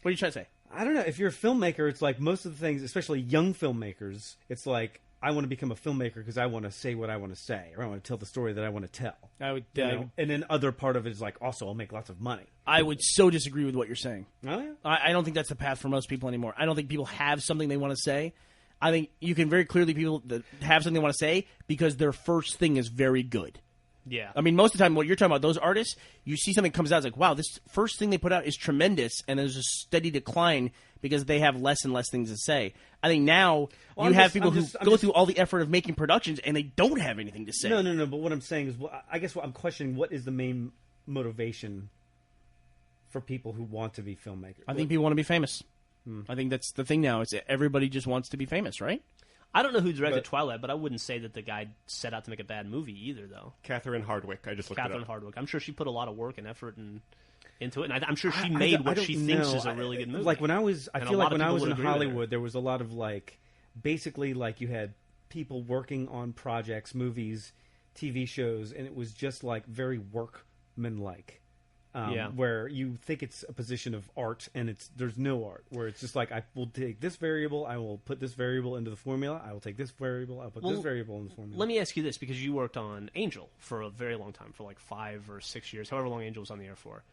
What are you trying to say? I don't know. If you're a filmmaker, it's like most of the things, especially young filmmakers, it's like I want to become a filmmaker because I want to say what I want to say, or I want to tell the story that I want to tell. I would. You know? And then other part of it is like also I'll make lots of money. I would so disagree with what you're saying. Oh yeah. I don't think that's the path for most people anymore. I don't think people have something they want to say. I think you can very clearly people that have something they want to say because their first thing is very good. Yeah. I mean, most of the time, what you're talking about, those artists, you see something comes out, it's like, wow, this first thing they put out is tremendous, and there's a steady decline because they have less and less things to say. I think now Well, you I'm have just- people I'm who just- I'm go just- through all the effort of making productions, and they don't have anything to say. No. But what I'm saying is, I guess what I'm questioning, what is the main motivation for people who want to be filmmakers? I think people want to be famous. I think that's the thing now. It's everybody just wants to be famous, right? I don't know who directed But- Twilight, but I wouldn't say that the guy set out to make a bad movie either, though. Catherine Hardwicke. I just looked Catherine it up. Hardwicke. I'm sure she put a lot of work and effort into it, and I'm sure she I made don't- what I don't she thinks know. is a really good movie. Like when I was, I And feel a lot like of when I people was would in agree with her. Hollywood, there was a lot of like, basically like you had people working on projects, movies, TV shows, and it was just like very workmanlike. Yeah. Where you think it's a position of art, and there's no art. Where it's just like I will take this variable, I will put this variable into the formula. I will take this variable, I'll put this variable in the formula. Let me ask you this, because you worked on Angel for a very long time, for like 5 or 6 years, however long Angel was on the air for.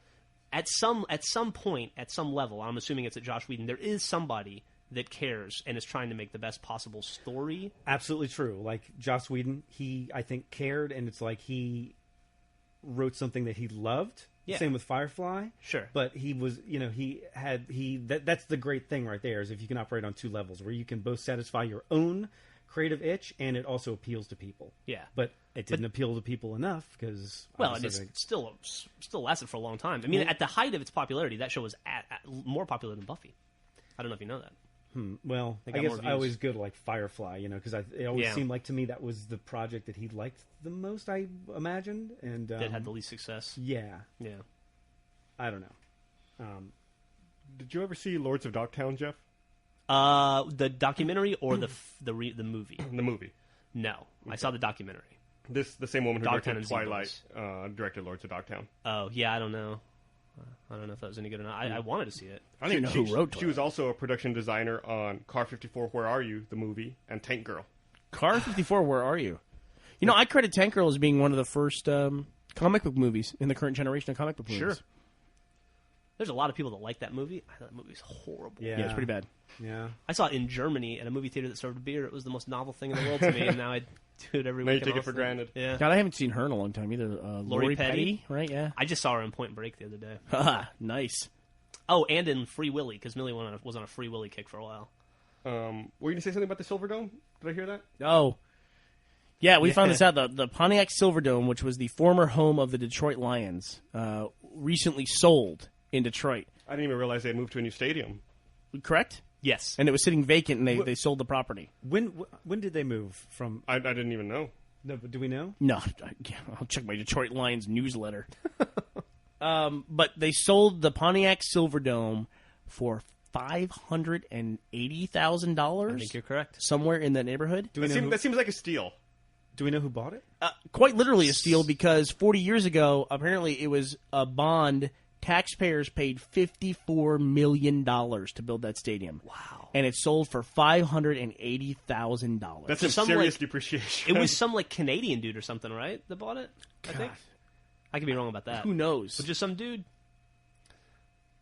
at some point, at some level, I'm assuming it's at Joss Whedon, there is somebody that cares and is trying to make the best possible story. Absolutely true. Like Joss Whedon, I think cared, and it's like he wrote something that he loved. Yeah. Same with Firefly. Sure. But he was, that's the great thing right there, is if you can operate on two levels, where you can both satisfy your own creative itch and it also appeals to people. Yeah. But it didn't appeal to people enough because... Well, and it's still lasted for a long time. I mean, at the height of its popularity, that show was more popular than Buffy. I don't know if you know that. Well, They I got guess more I views. always go to like Firefly, because it always Yeah. seemed like to me that was the project that he liked the most, I imagined. And That had the least success. Yeah. Yeah. I don't know. Did you ever see Lords of Dogtown, Jeff? The documentary or the movie? The movie. No, I saw the documentary. The same woman who Dogtown directed and Twilight directed Lords of Dogtown. Oh, yeah, I don't know. I don't know if that was any good or not. I wanted to see it. I don't even know who wrote She was also a production designer on Car 54, Where Are You, the movie, and Tank Girl. Car 54, Where Are You? I credit Tank Girl as being one of the first comic book movies in the current generation of comic book movies. Sure. There's a lot of people that like that movie. I thought that movie's horrible. Yeah. Yeah, it's pretty bad. Yeah. I saw it in Germany at a movie theater that served beer. It was the most novel thing in the world to me, and now I do it every Now you week. take it for granted. Yeah. God, I haven't seen her in a long time either. Lori Petty? right? Yeah. I just saw her in Point Break the other day. Haha, nice. Oh, and in Free Willy, because Millie was on a Free Willy kick for a while. Were you going to say something about the Silverdome? Did I hear that? Oh. Yeah, we found this out. The Pontiac Silverdome, which was the former home of the Detroit Lions, recently sold in Detroit. I didn't even realize they had moved to a new stadium. Correct? Yes. And it was sitting vacant, and they sold the property. When did they move from? I didn't even know. No, but do we know? No, I'll check my Detroit Lions newsletter. But they sold the Pontiac Silverdome for $580,000. I think you're correct. Somewhere in that neighborhood. Do we know? That seems like a steal. Do we know who bought it? Quite literally a steal, because 40 years ago, apparently it was a bond. Taxpayers paid $54 million to build that stadium. Wow. And it sold for $580,000. That's So some some, serious like- depreciation. It was some Canadian dude or something, right? That bought it. I think. I could be wrong about that. Who knows? But just some dude.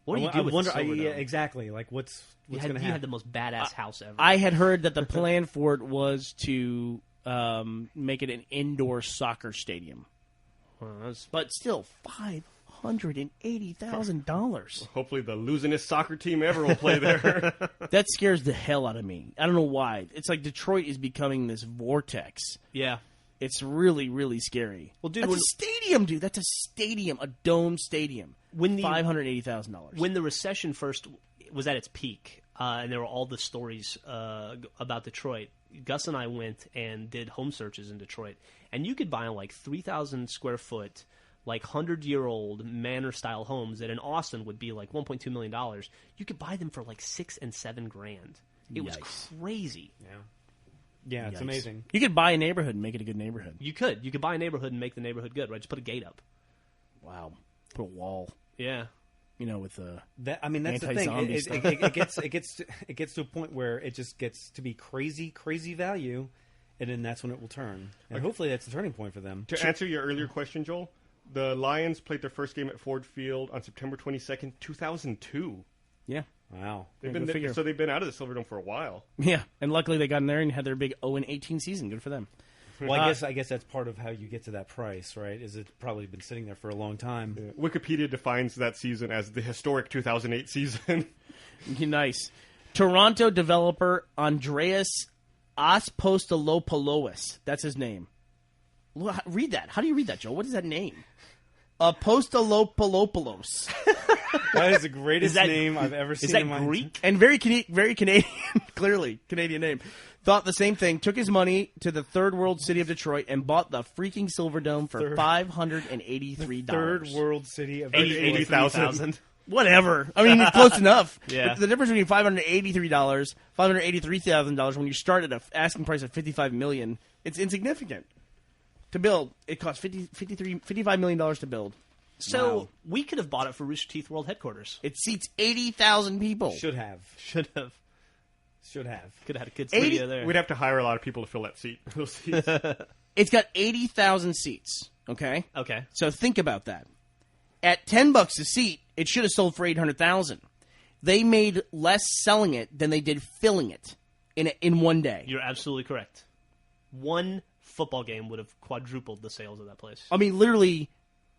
What do you do I with wonder. the Silverdome? Yeah, exactly. Like, what's You going to had happen? the most badass house ever. I had heard that the plan for it was to make it an indoor soccer stadium. But still, $580,000. Hopefully the losingest soccer team ever will play there. That scares the hell out of me. I don't know why. It's like Detroit is becoming this vortex. yeah. It's really, really scary. Well, dude, that's when- a stadium, dude. That's a stadium, a dome stadium. When the- $580,000. When the recession first was at its peak, and there were all the stories about Detroit, Gus and I went and did home searches in Detroit, and you could buy like 3,000 square foot, like 100-year-old manor-style homes that in Austin would be like $1.2 million. You could buy them for like $6,000 and $7,000. It was crazy. Yeah, it's Yikes. amazing. You could buy a neighborhood and make it a good neighborhood. You could buy a neighborhood and make the neighborhood good, right? Just put a gate up. Wow. Put a wall, Yeah. with the... That's the thing. Anti-zombie It stuff. gets to a point where it just gets to be crazy value, and then that's when it will turn. And hopefully, that's the turning point for them. To answer your earlier question, Joel, the Lions played their first game at Ford Field on September 22nd, 2002. Yeah. Wow. They've Go been figure. so they've been out of the Silverdome for a while. Yeah. And luckily they got in there and had their big 0-18 season. Good for them. Well, I guess that's part of how you get to that price, right? Is it's probably been sitting there for a long time. Wikipedia defines that season as the historic 2008 season. Nice. Toronto developer Andreas Apostolopoulos. That's his name. Read that. How do you read that, Joe? What is that name? Apostolopoulos. That is the greatest that- name I've ever seen. Is that in my Greek? And very Canadian, clearly Canadian name. Thought the same thing. Took his money to the third world city of Detroit and bought the freaking Silverdome for $583. Third world city of 80,000. Whatever. I mean, it's close enough. Yeah. The difference between $583 when you start at an asking price of $55 million, it's insignificant. To build, it costs $55 million to build. So we could have bought it for Rooster Teeth World Headquarters. It seats 80,000 people. Should have. Should have. Could have a kids 80 studio there. We'd have to hire a lot of people to fill that seat. Those seats. It's got 80,000 seats. Okay. Okay. So think about that. at $10 a seat, it should have sold for $800,000. They made less selling it than they did filling it in one day. You're absolutely correct. One football game would have quadrupled the sales of that place. I mean, literally,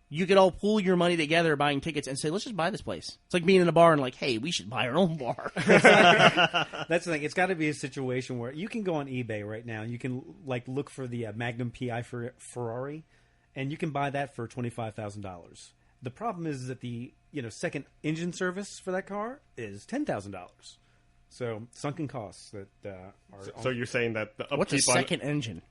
you could all pool your money together buying tickets and say, let's just buy this place. It's like being in a bar and like, hey, we should buy our own bar. That's the thing. It's got to be a situation where you can go on eBay right now and you can like look for the Magnum PI for Ferrari, and you can buy that for $25,000. The problem is that the second engine service for that car is $10,000. So sunken costs that are. So you're saying that the upkeep What's a second engine?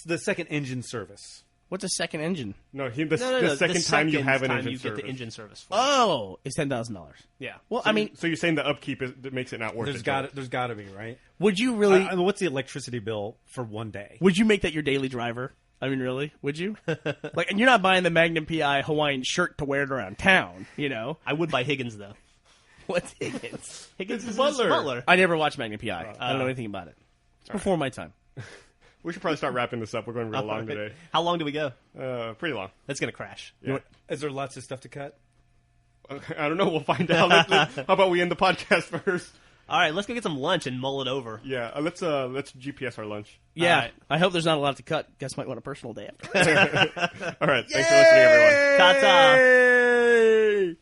The second engine service. What's a second engine? No, the second time you have an engine you service. get the engine service for. Oh, it's $10,000. Yeah. Well, So I mean, so you're saying the upkeep that makes it not worth There's it. got to be, right? would you really? I mean, what's the electricity bill for one day? Would you make that your daily driver? I mean, really? Would you? Like, and you're not buying the Magnum PI Hawaiian shirt to wear it around town, I would buy Higgins though. What's Higgins? Higgins It's is Butler. Butler. I never watched Magnum PI. I don't know anything about it. It's before my time. We should probably start wrapping this up. We're going real long today. How long do we go? Pretty long. That's gonna crash. Yeah. Is there lots of stuff to cut? I don't know. We'll find out. How about we end the podcast first? All right, let's go get some lunch and mull it over. Yeah, let's GPS our lunch. Yeah. right. I hope there's not a lot to cut. Guess might want a personal day after. All right. Thanks for listening, everyone. Ta-ta. Yay!